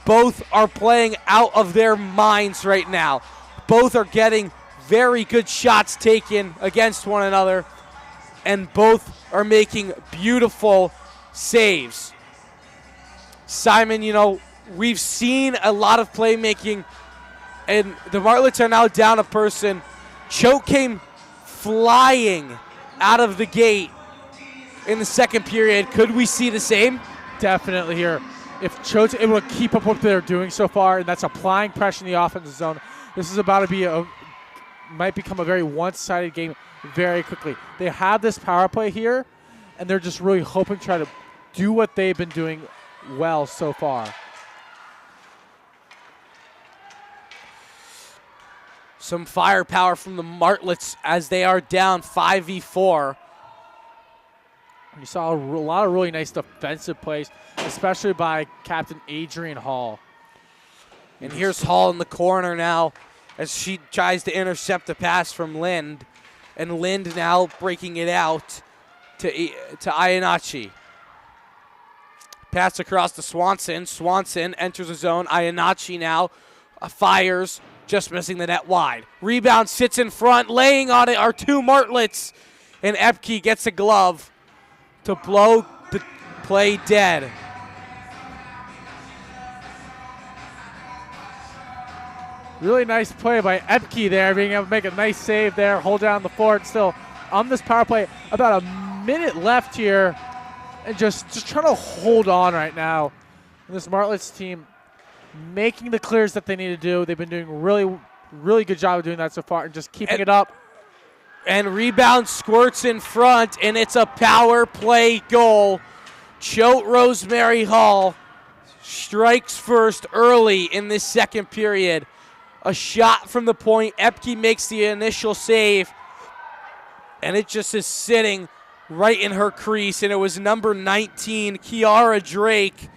S1: both are playing out of their minds right now. Both are getting very good shots taken against one another, and both are making beautiful saves. Simon, we've seen a lot of playmaking, and the Martlets are now down a person. Choate came flying out of the gate in the second period. Could we see the same?
S2: Definitely here. If Choate's able to keep up what they're doing so far, and that's applying pressure in the offensive zone, this is about to be might become a very one-sided game very quickly. They have this power play here, and they're just really hoping to try to do what they've been doing well so far.
S1: Some firepower from the Martlets as they are down 5v4.
S2: You saw a lot of really nice defensive plays, especially by Captain Adrian Hall.
S1: And here's Hall in the corner now as she tries to intercept the pass from Lind. And Lind now breaking it out to Iannachi. Pass across to Swanson. Swanson enters the zone. Iannachi now fires, just missing the net wide. Rebound sits in front. Laying on it are two Martlets. And Epke gets a glove to blow the play dead.
S2: Really nice play by Epke there, being able to make a nice save there, hold down the fort. Still on this power play, about a minute left here, and just trying to hold on right now. And this Martlets team making the clears that they need to do. They've been doing a really good job of doing that so far, and just keeping it up.
S1: And rebound squirts in front, and it's a power play goal. Choate Rosemary Hall strikes first early in this second period. A shot from the point. Epke makes the initial save, and it just is sitting right in her crease, and it was number 19, Kiara Drake,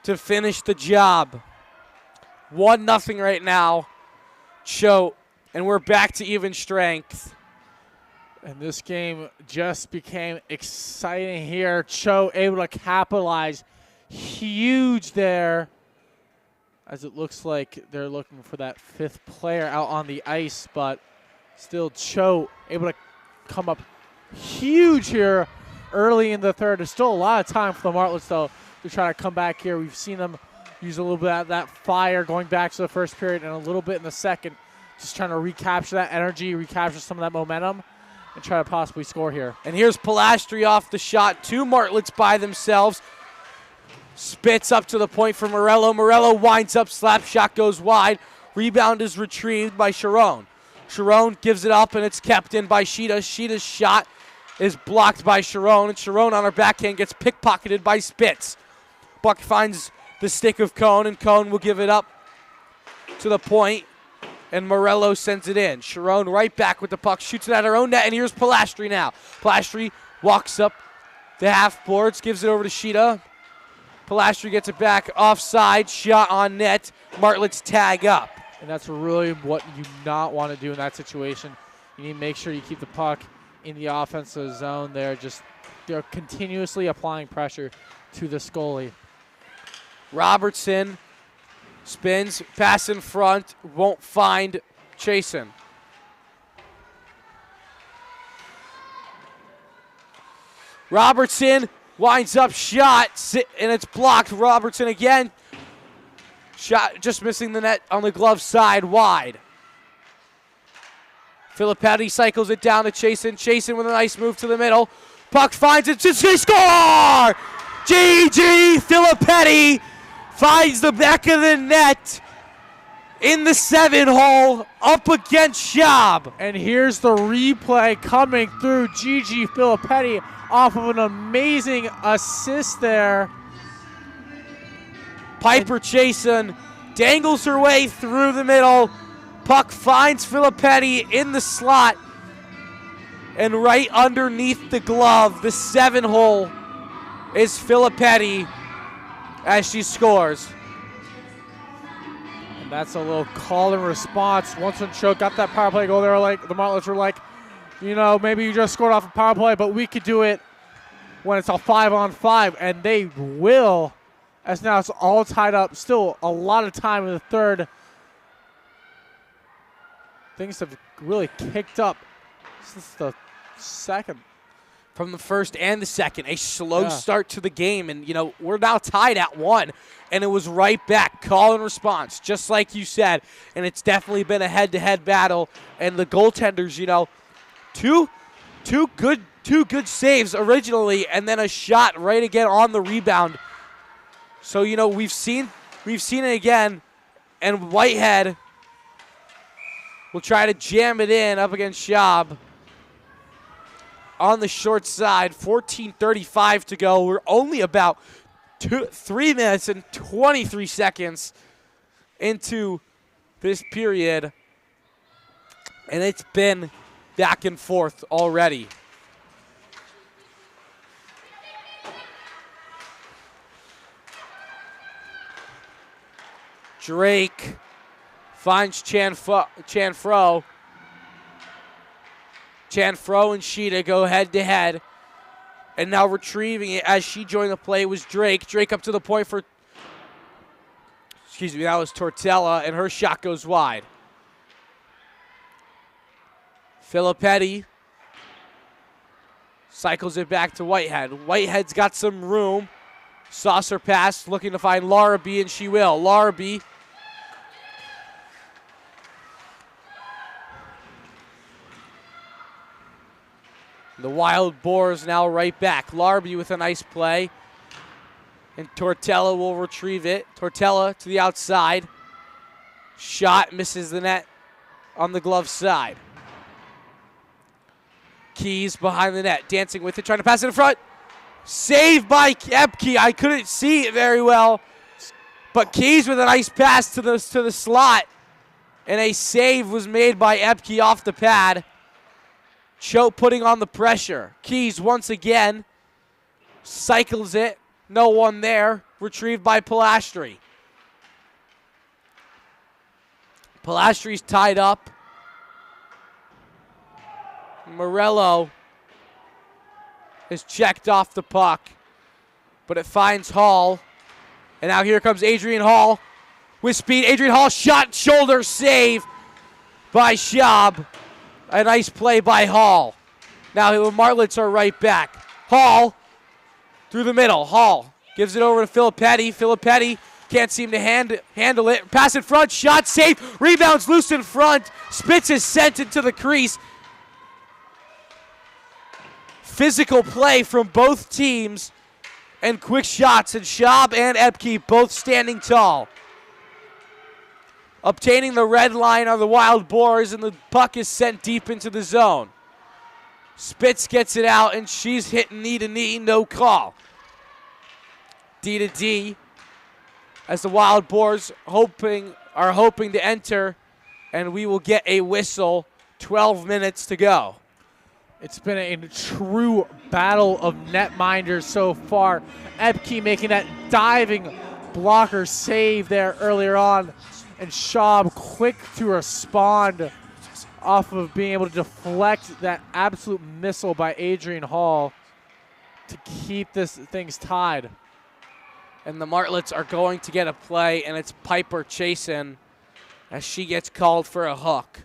S1: to finish the job. 1-0 right now, Choate, and we're back to even strength.
S2: And this game just became exciting here. Choate able to capitalize huge there, as it looks like they're looking for that fifth player out on the ice, but still Choate able to come up huge here early in the third. There's still a lot of time for the Martlets, though, to try to come back here. We've seen them use a little bit of that fire going back to the first period and a little bit in the second, just trying to recapture that energy, recapture some of that momentum, and try to possibly score here.
S1: And here's Pilastri off the shot. Two Martlets by themselves. Spits up to the point for Morello. Morello winds up, slap shot goes wide. Rebound is retrieved by Sharon. Sharon gives it up, and it's kept in by Sheeta. Sheeta's shot is blocked by Sharon, and Sharon on her backhand gets pickpocketed by Spitz. Buck finds the stick of Cone, and Cone will give it up to the point, and Morello sends it in. Sharon right back with the puck, shoots it at her own net, and here's Pilastri now. Pilastri walks up the half boards, gives it over to Sheeta. Pilastri gets it back offside, shot on net. Martlett's tag up.
S2: And that's really what you not want to do in that situation. You need to make sure you keep the puck in the offensive zone there. They're continuously applying pressure to the goalie.
S1: Robertson spins, pass in front, won't find Chasen. Robertson winds up shot, and it's blocked. Robertson again. Shot just missing the net on the glove side, wide. Filippetti cycles it down to Chasen. Chasen with a nice move to the middle. Puck finds it, just score! GG, Filippetti finds the back of the net in the 7-hole up against Schaub.
S2: And here's the replay coming through. Gigi Filippetti off of an amazing assist there.
S1: Piper Chasen dangles her way through the middle. Puck finds Filippetti in the slot. And right underneath the glove, the 7-hole, is Filippetti as she scores.
S2: And that's a little call and response. Once when Choate got that power play goal, they were like, the Martlets were like, you know, maybe you just scored off a power play, but we could do it when it's a 5-on-5, and they will, as now it's all tied up. Still a lot of time in the third. Things have really kicked up since the second.
S1: From the first and the second, a slow start to the game, and, you know, we're now tied at 1, and it was right back, call and response, just like you said, and it's definitely been a head-to-head battle, and the goaltenders, you know, two good saves originally, and then a shot right again on the rebound. So, you know, we've seen it again, and Whitehead will try to jam it in up against Schaub. On the short side, 14:35 to go. We're only about 3 minutes and 23 seconds into this period, and it's been back and forth already. Drake finds Chanfro. Chanfro and Sheeta go head-to-head. And now retrieving it as she joined the play was Drake. Drake up to the point for, that was Tortella, and her shot goes wide. Filippetti cycles it back to Whitehead. Whitehead's got some room. Saucer pass, looking to find Larrabee, and she will. Larrabee. The Wild Boars now right back. Larrabee with a nice play. And Tortella will retrieve it. Tortella to the outside. Shot misses the net on the glove side. Keys behind the net. Dancing with it, trying to pass it in front. Saved by Epke. I couldn't see it very well. But Keys with a nice pass to the slot. And a save was made by Epke off the pad. Choate putting on the pressure. Keys once again cycles it. No one there. Retrieved by Pilastri. Pilastri's tied up. Morello is checked off the puck, but it finds Hall. And now here comes Adrian Hall with speed. Adrian Hall shot, shoulder save by Schaub. A nice play by Hall. Now the Martlets are right back. Hall through the middle. Hall gives it over to Filippetti. Filippetti can't seem to handle it. Pass in front, shot, save, rebounds loose in front. Spitz is sent into the crease. Physical play from both teams and quick shots, and Schaub and Epke both standing tall. Obtaining the red line are the Wild Boars, and the puck is sent deep into the zone. Spitz gets it out, and she's hitting knee to knee, no call. D to D, as the Wild Boars are hoping to enter, and we will get a whistle. 12 minutes to go.
S2: It's been a true battle of netminders so far. Epke making that diving blocker save there earlier on, and Schaub quick to respond off of being able to deflect that absolute missile by Adrian Hall to keep things tied.
S1: And the Martlets are going to get a play, and it's Piper chasing as she gets called for a hook.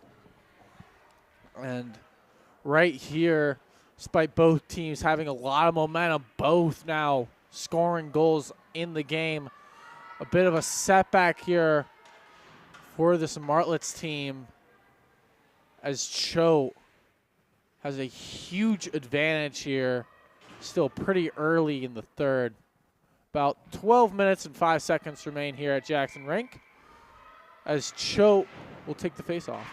S2: And right here, despite both teams having a lot of momentum, both now scoring goals in the game, a bit of a setback here for this Martlets team as Choate has a huge advantage here, still pretty early in the third. About 12 minutes and 5 seconds remain here at Jackson Rink as Choate will take the face-off.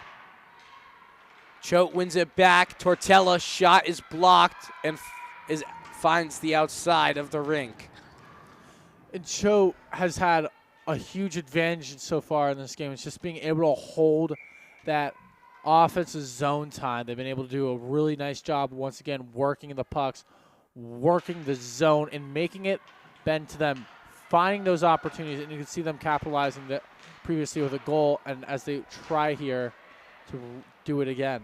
S1: Choate wins it back. Tortella shot is blocked and finds the outside of the rink.
S2: And Choate has had a huge advantage so far in this game. It's just being able to hold that offensive zone time. They've been able to do a really nice job once again working in the pucks, working the zone, and making it bend to them, finding those opportunities, and you can see them capitalizing that previously with a goal, and as they try here to do it again.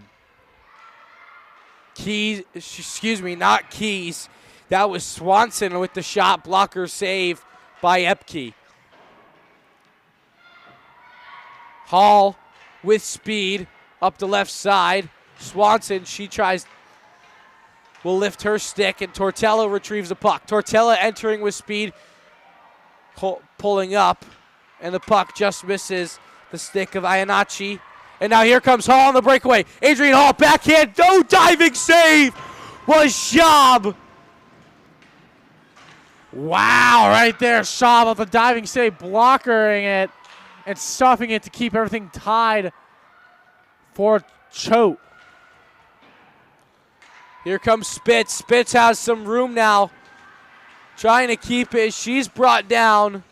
S1: Keys, excuse me, not Keys. That was Swanson with the shot blocker save by Epke. Hall with speed up the left side. Swanson, she will lift her stick, and Tortella retrieves the puck. Tortella entering with speed, pulling up, and the puck just misses the stick of Iannacci. And now here comes Hall on the breakaway. Adrian Hall, backhand, no diving save was Schaub.
S2: Wow, right there, Schaub with the diving save, blockering it and stuffing it to keep everything tied for Choate.
S1: Here comes Spitz. Spitz has some room now, trying to keep it. She's brought down.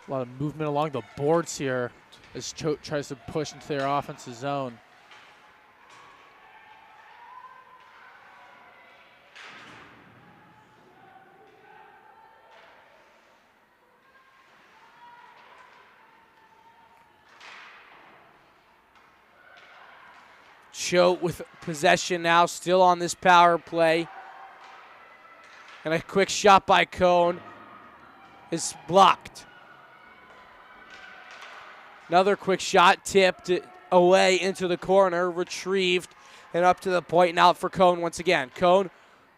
S2: A lot of movement along the boards here as Choate tries to push into their offensive zone.
S1: Choate with possession now, still on this power play. And a quick shot by Cone is blocked. Another quick shot tipped away into the corner, retrieved, and up to the point and out for Cone once again. Cone,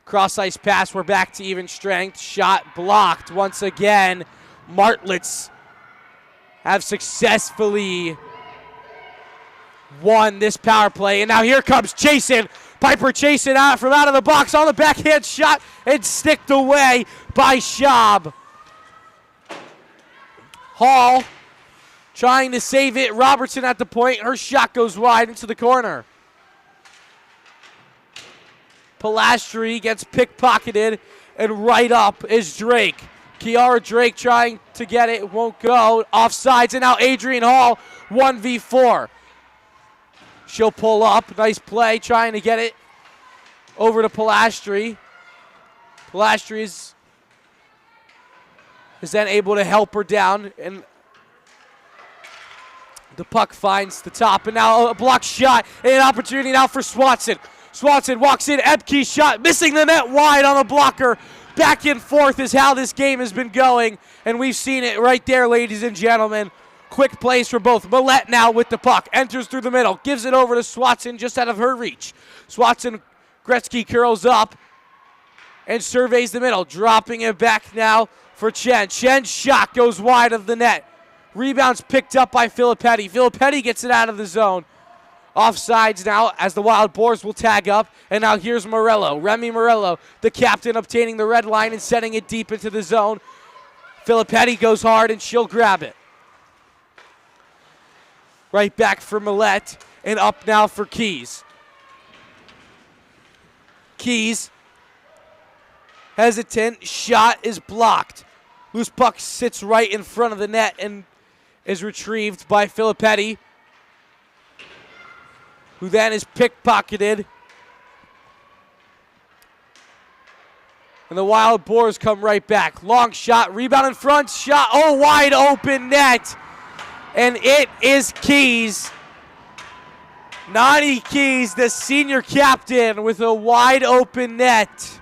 S1: cross-ice pass, we're back to even strength. Shot blocked once again. Martlets have successfully won this power play, and now here comes Chasen. Piper chasing out from out of the box on the backhand shot and sticked away by Schaub. Hall trying to save it. Robertson at the point. Her shot goes wide into the corner. Pilastri gets pickpocketed, and right up is Drake. Kiara Drake trying to get it. Won't go. Offsides, and now Adrian Hall 1v4. She'll pull up. Nice play trying to get it over to Pilastri. Pilastri is then able to help her down, and the puck finds the top, and now a blocked shot and an opportunity now for Swanson. Swanson walks in, Epke shot, missing the net wide on the blocker. Back and forth is how this game has been going, and we've seen it right there, ladies and gentlemen. Quick plays for both. Millette now with the puck, enters through the middle, gives it over to Swanson just out of her reach. Swanson, Gretzky curls up and surveys the middle, dropping it back now for Chen. Chen's shot goes wide of the net. Rebounds picked up by Filippetti. Filippetti gets it out of the zone. Offsides now as the Wild Boars will tag up. And now here's Morello. Remy Morello, the captain, obtaining the red line and setting it deep into the zone. Filippetti goes hard and she'll grab it. Right back for Millette, and up now for Keys. Keys, hesitant, shot is blocked. Loose puck sits right in front of the net and is retrieved by Filippetti, who then is pickpocketed. And the Wild Boars come right back. Long shot, rebound in front, shot, oh, wide open net. And it is Keys. Nani Keys, the senior captain, with a wide open net,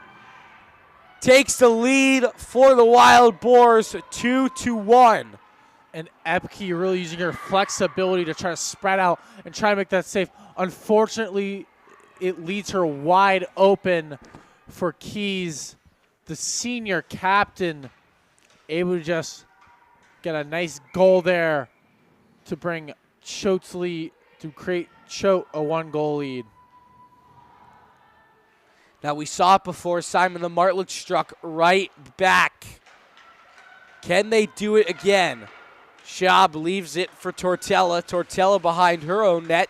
S1: takes the lead for the Wild Boars 2-1.
S2: And Epke really using her flexibility to try to spread out and try to make that safe. Unfortunately, it leads her wide open for Keys. The senior captain able to just get a nice goal there to bring Choate's lead, to create Choate a 1-goal lead.
S1: Now we saw it before. Simon the Martlet struck right back. Can they do it again? Schaub leaves it for Tortella. Tortella behind her own net.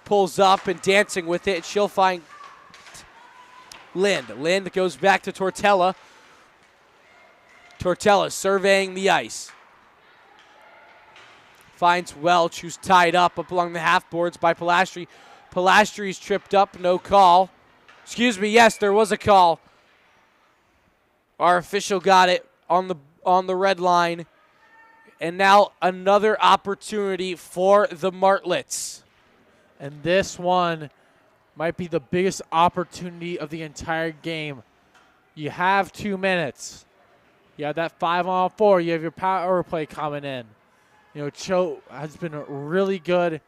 S1: Pulls up and dancing with it. She'll find Lind. Lind goes back to Tortella. Tortella surveying the ice. Finds Welch, who's tied up along the half boards by Pilastri. Pilastri's tripped up, no call. Excuse me, yes, there was a call. Our official got it on the red line. And now another opportunity for the Martlets.
S2: And this one might be the biggest opportunity of the entire game. You have 2 minutes. You have that 5-on-4. You have your power play coming in. You know, Choate has been really good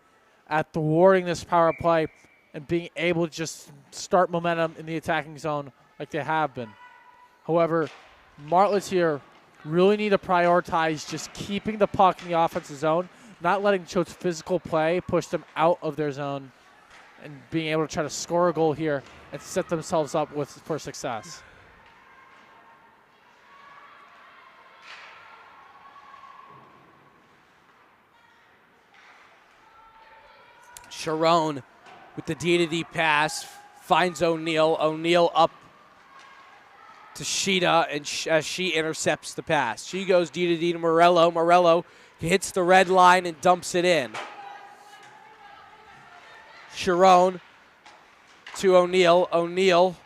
S2: at thwarting this power play and being able to just start momentum in the attacking zone like they have been. However, Martlets here really need to prioritize just keeping the puck in the offensive zone, not letting Choate's physical play push them out of their zone, and being able to try to score a goal here and set themselves up for success.
S1: Sharon with the D-to-D pass finds O'Neal. O'Neal up to Sheeta, and she intercepts the pass. She goes D-to-D to Morello. Morello hits the red line and dumps it in. Sharon to O'Neal. O'Neal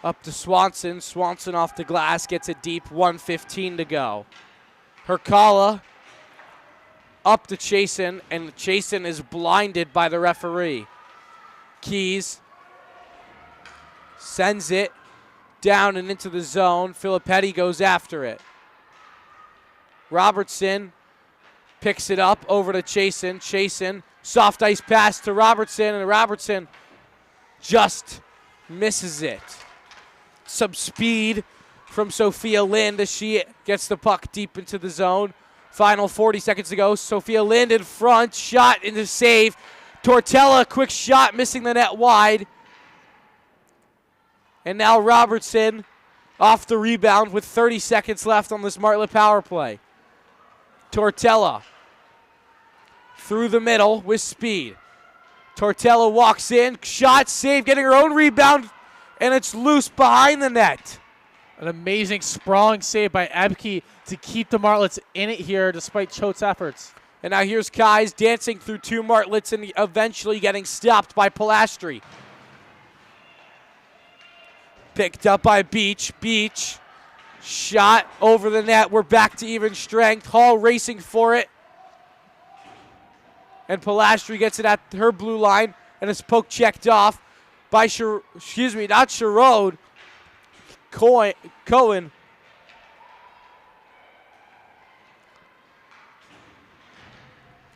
S1: up to Swanson. Swanson off the glass, gets it deep, 1:15 to go. Hercala up to Chasen, and Chasen is blinded by the referee. Keys sends it down and into the zone. Filippetti goes after it. Robertson picks it up over to Chasen. Chasen, soft ice pass to Robertson, and Robertson just misses it. Some speed from Sophia Lind as she gets the puck deep into the zone. Final 40 seconds to go. Sophia Lind in front, shot into save. Tortella, quick shot, missing the net wide. And now Robertson off the rebound with 30 seconds left on this Martlet power play. Tortella through the middle with speed. Tortella walks in, shot, save, getting her own rebound, and it's loose behind the net.
S2: An amazing sprawling save by Ebke to keep the Martlets in it here despite Choate's efforts.
S1: And now here's Kais dancing through 2 Martlets and eventually getting stopped by Pilastri. Picked up by Beach. Beach, shot over the net. We're back to even strength. Hall racing for it. And Pilastri gets it at her blue line, and it's poke checked off by, not Sherrod, Cohen.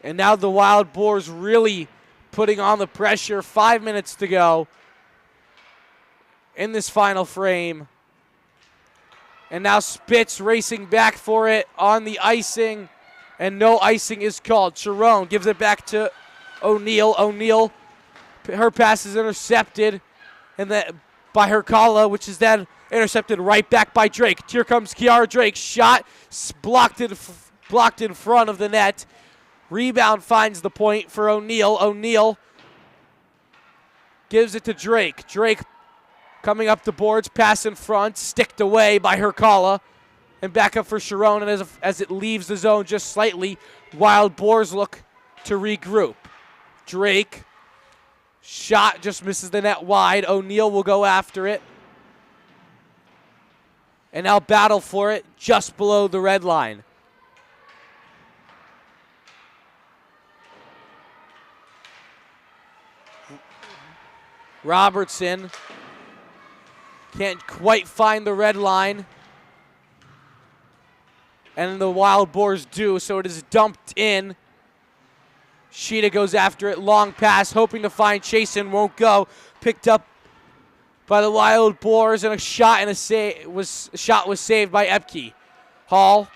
S1: And now the Wild Boars really putting on the pressure. 5 minutes to go in this final frame. And now Spitz racing back for it on the icing, and no icing is called. Sharon gives it back to O'Neal. O'Neal, her pass is intercepted and then by Hercala, which is then intercepted right back by Drake. Here comes Kiara Drake. Shot blocked in front of the net. Rebound finds the point for O'Neal. O'Neal gives it to Drake. Drake coming up the boards, pass in front, sticked away by Hercala. And back up for Sharon, and as it leaves the zone just slightly, Wild Boars look to regroup. Drake, shot just misses the net wide. O'Neal will go after it. And now battle for it just below the red line. Robertson can't quite find the red line. And the Wild Boars do, so it is dumped in. Sheeta goes after it, long pass, hoping to find Chasen, won't go. Picked up by the Wild Boars, and a shot was saved by Epke. Hall.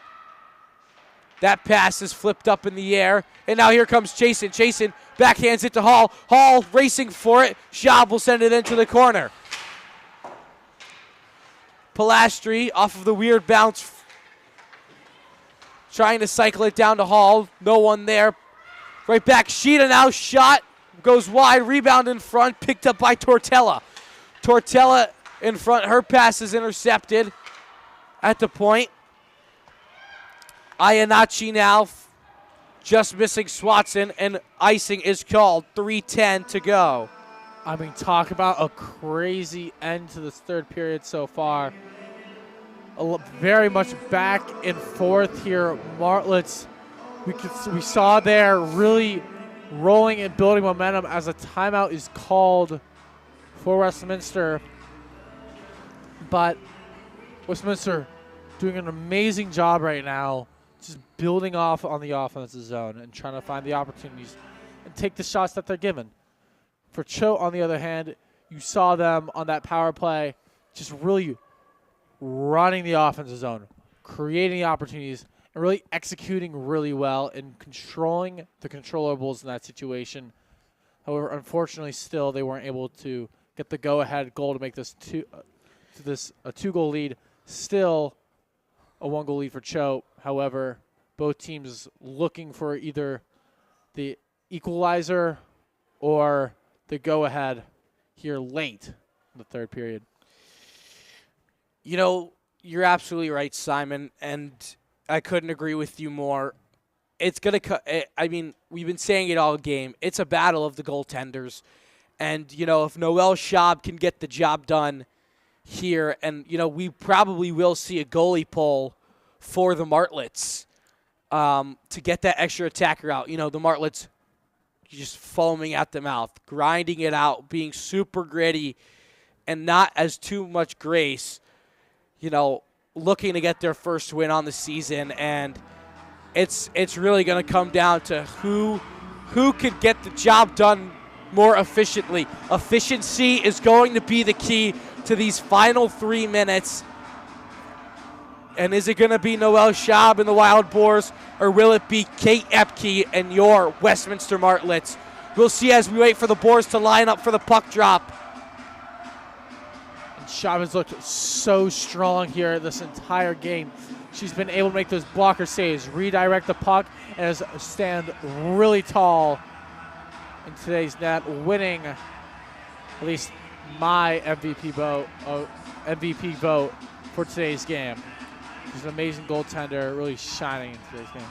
S1: That pass is flipped up in the air, and now here comes Chasen. Chasen backhands it to Hall. Hall racing for it. Schaub will send it into the corner. Pilastri off of the weird bounce, trying to cycle it down to Hall. No one there. Right back, Sheeta now, shot, goes wide, rebound in front, picked up by Tortella. Tortella in front, her pass is intercepted at the point. Iannacci now just missing Swatson, and icing is called. 3:10 to go.
S2: I mean, talk about a crazy end to this third period so far. Very much back and forth here. Martlets, we saw there really rolling and building momentum as a timeout is called for Westminster. But Westminster doing an amazing job right now, just building off on the offensive zone and trying to find the opportunities and take the shots that they're given. For Choate, on the other hand, you saw them on that power play just really running the offensive zone, creating the opportunities, and really executing really well and controlling the controllables in that situation. However, unfortunately, still they weren't able to get the go-ahead goal to make this a two-goal lead. Still a one-goal lead for Choate. However, both teams looking for either the equalizer or the go-ahead here late in the third period.
S1: You know, you're absolutely right, Simon, and I couldn't agree with you more. It's going to I mean, we've been saying it all game. It's a battle of the goaltenders. And, you know, if Noel Schaub can get the job done here, and, you know, we probably will see a goalie pull for the Martlets to get that extra attacker out. You know, the Martlets just foaming at the mouth, grinding it out, being super gritty, and not as too much grace, you know, looking to get their first win on the season. And it's really going to come down to who could get the job done more efficiently. Efficiency is going to be the key to these final 3 minutes. And is it going to be Noel Schaub and the Wild Boars, or will it be Kate Epke and your Westminster Martlets? We'll see as we wait for the Boars to line up for the puck drop.
S2: And Schaub has looked so strong here this entire game. She's been able to make those blocker saves, redirect the puck, and has stand really tall in today's net, winning at least my MVP vote for today's game. She's an amazing goaltender, really shining in today's game.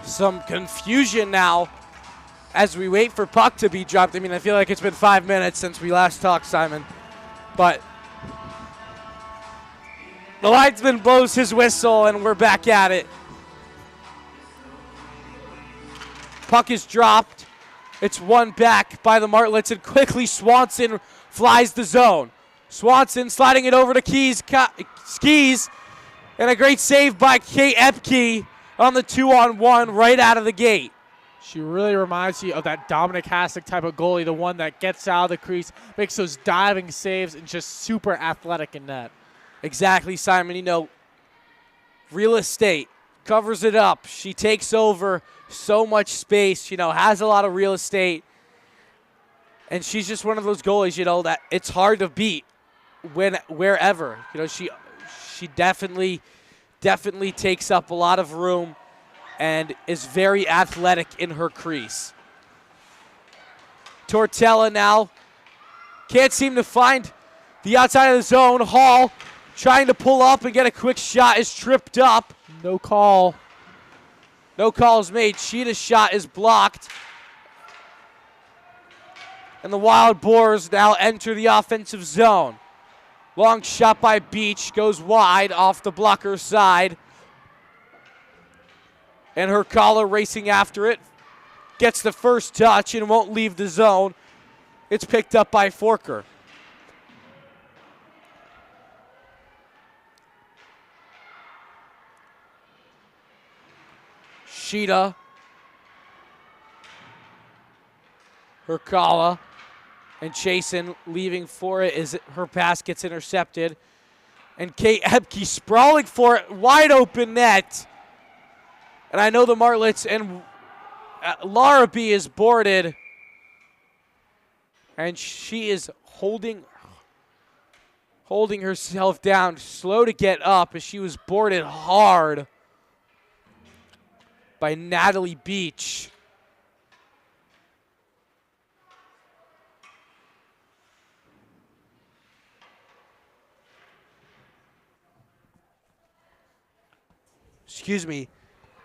S1: Some confusion now as we wait for puck to be dropped. I mean, I feel like it's been 5 minutes since we last talked, Simon. But the linesman blows his whistle, and we're back at it. Puck is dropped. It's won back by the Martlets, and quickly Swanson flies the zone. Swanson sliding it over to Skis, and a great save by Kate Epke on the 2-on-1 right out of the gate.
S2: She really reminds you of that Dominic Hasek type of goalie, the one that gets out of the crease, makes those diving saves, and just super athletic in net.
S1: Exactly, Simon. You know, real estate covers it up. She takes over so much space, you know, has a lot of real estate. And she's just one of those goalies, you know, that it's hard to beat wherever. You know, She definitely takes up a lot of room and is very athletic in her crease. Tortella now can't seem to find the outside of the zone. Hall trying to pull up and get a quick shot is tripped up.
S2: No call.
S1: No call is made. Sheeta's shot is blocked. And the Wild Boars now enter the offensive zone. Long shot by Beach goes wide off the blocker's side. And her collar racing after it. Gets the first touch and won't leave the zone. It's picked up by Forker. Sheeta. Hercala and Chasen leaving for it as her pass gets intercepted. And Kate Epke sprawling for it, wide open net. And I know the Martlets and Larrabee is boarded. And she is holding herself down, slow to get up as she was boarded hard by Natalie Beach. Excuse me,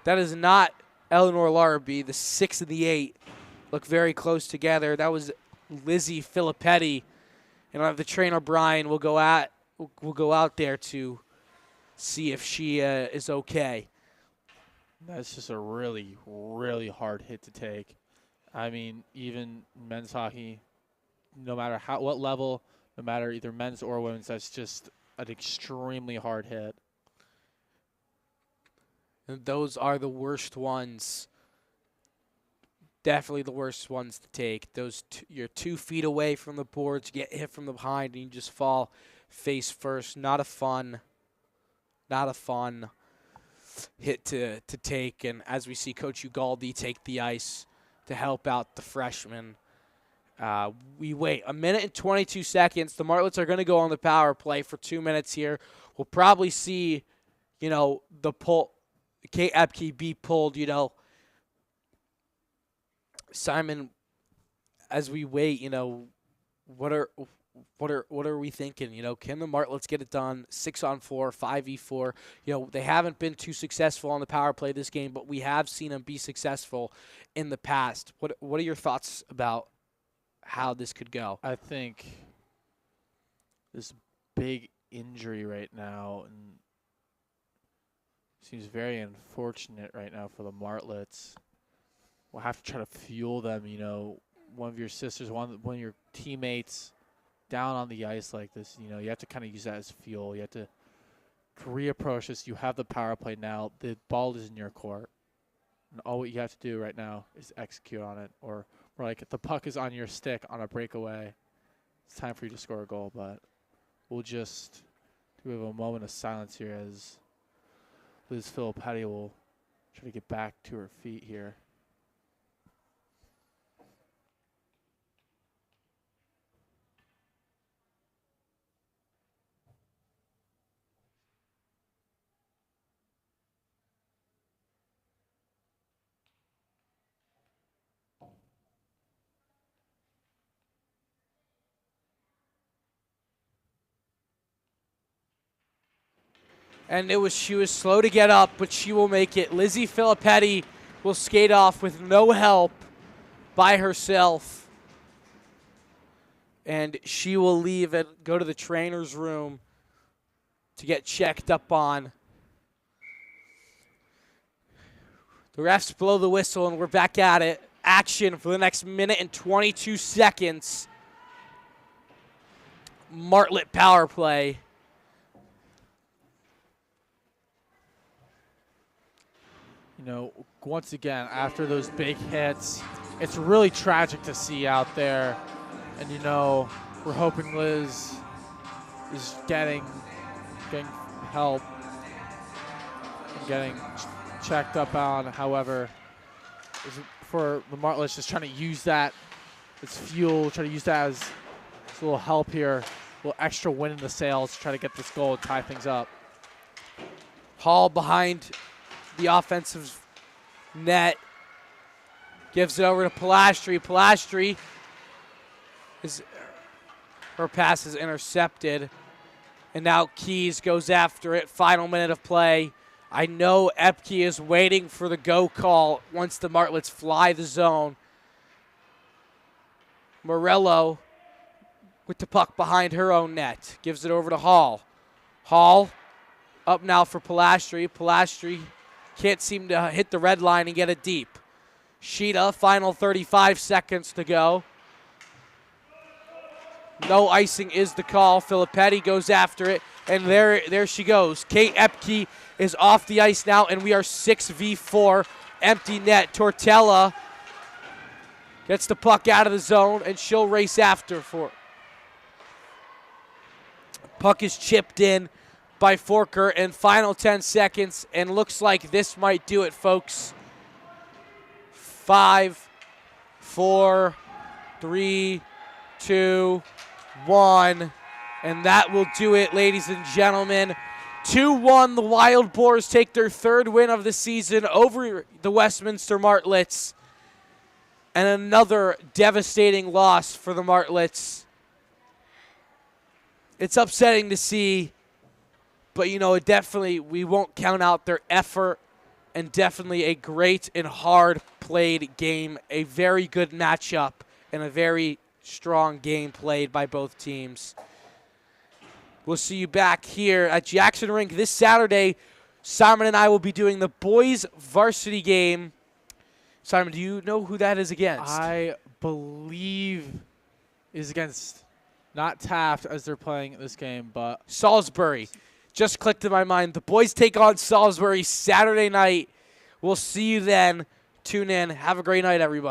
S1: that is not Eleanor Larrabee. The 6 and the 8 look very close together. That was Lizzie Filippetti. And the trainer Brian will go out there to see if she is okay.
S2: That's just a really, really hard hit to take. I mean, even men's hockey, no matter what level, no matter either men's or women's, that's just an extremely hard hit.
S1: And those are the worst ones. Definitely the worst ones to take. You're 2 feet away from the boards, you get hit from the behind, and you just fall face first. Not a fun hit to take. And as we see Coach Ugaldi take the ice to help out the freshman, we wait 1 minute and 22 seconds. The Martlets are going to go on the power play for 2 minutes here. We'll probably see, the pull. Kate Epke be pulled, Simon, as we wait, what are we thinking? Can the Martlets get it done 6-on-4, 5v4? They haven't been too successful on the power play this game, but we have seen them be successful in the past. What are your thoughts about how this could go?
S2: I think this big injury right now and seems very unfortunate right now for the Martlets. We'll have to try to fuel them, one of your sisters, one of your teammates down on the ice like this, you have to kind of use that as fuel. You have to reapproach this. You have the power play now. The ball is in your court. And all what you have to do right now is execute on it. Or like if the puck is on your stick on a breakaway, it's time for you to score a goal. But we'll just do a moment of silence here as Liz Filippetti will try to get back to her feet here.
S1: And she was slow to get up, but she will make it. Lizzie Filippetti will skate off with no help by herself. And she will leave and go to the trainer's room to get checked up on. The refs blow the whistle, and we're back at it. Action for the next minute and 22 seconds. Martlet power play.
S2: Once again, after those big hits, it's really tragic to see out there. And, we're hoping Liz is getting help and getting checked up on. However, for the Martlets, just trying to use that as fuel, try to use that as a little help here, a little extra wind in the sails to try to get this goal and tie things up.
S1: Hall behind the offensive net. Gives it over to Pilastri. Pilastri, her pass is intercepted. And now Keys goes after it. Final minute of play. I know Epke is waiting for the go call once the Martlets fly the zone. Morello with the puck behind her own net. Gives it over to Hall. Hall up now for Pilastri. Pilastri can't seem to hit the red line and get it deep. Sheeta, final 35 seconds to go. No icing is the call. Filippetti goes after it, and there she goes. Kate Epke is off the ice now, and we are 6v4. Empty net. Tortella gets the puck out of the zone, and she'll race after for it. Puck is chipped in by Forker, and final 10 seconds, and looks like this might do it, folks. 5, 4, 3, 2, 1, and that will do it, ladies and gentlemen. 2-1, the Wild Boars take their third win of the season over the Westminster Martlets, and another devastating loss for the Martlets. It's upsetting to see, but it definitely, we won't count out their effort, and definitely a great and hard played game, a very good matchup, and a very strong game played by both teams. We'll see you back here at Jackson Rink this Saturday. Simon and I will be doing the boys varsity game. Simon, do you know who that is against?
S2: I believe is against not Taft as they're playing this game, but
S1: Salisbury. Just clicked in my mind. The boys take on Salisbury Saturday night. We'll see you then. Tune in. Have a great night, everybody.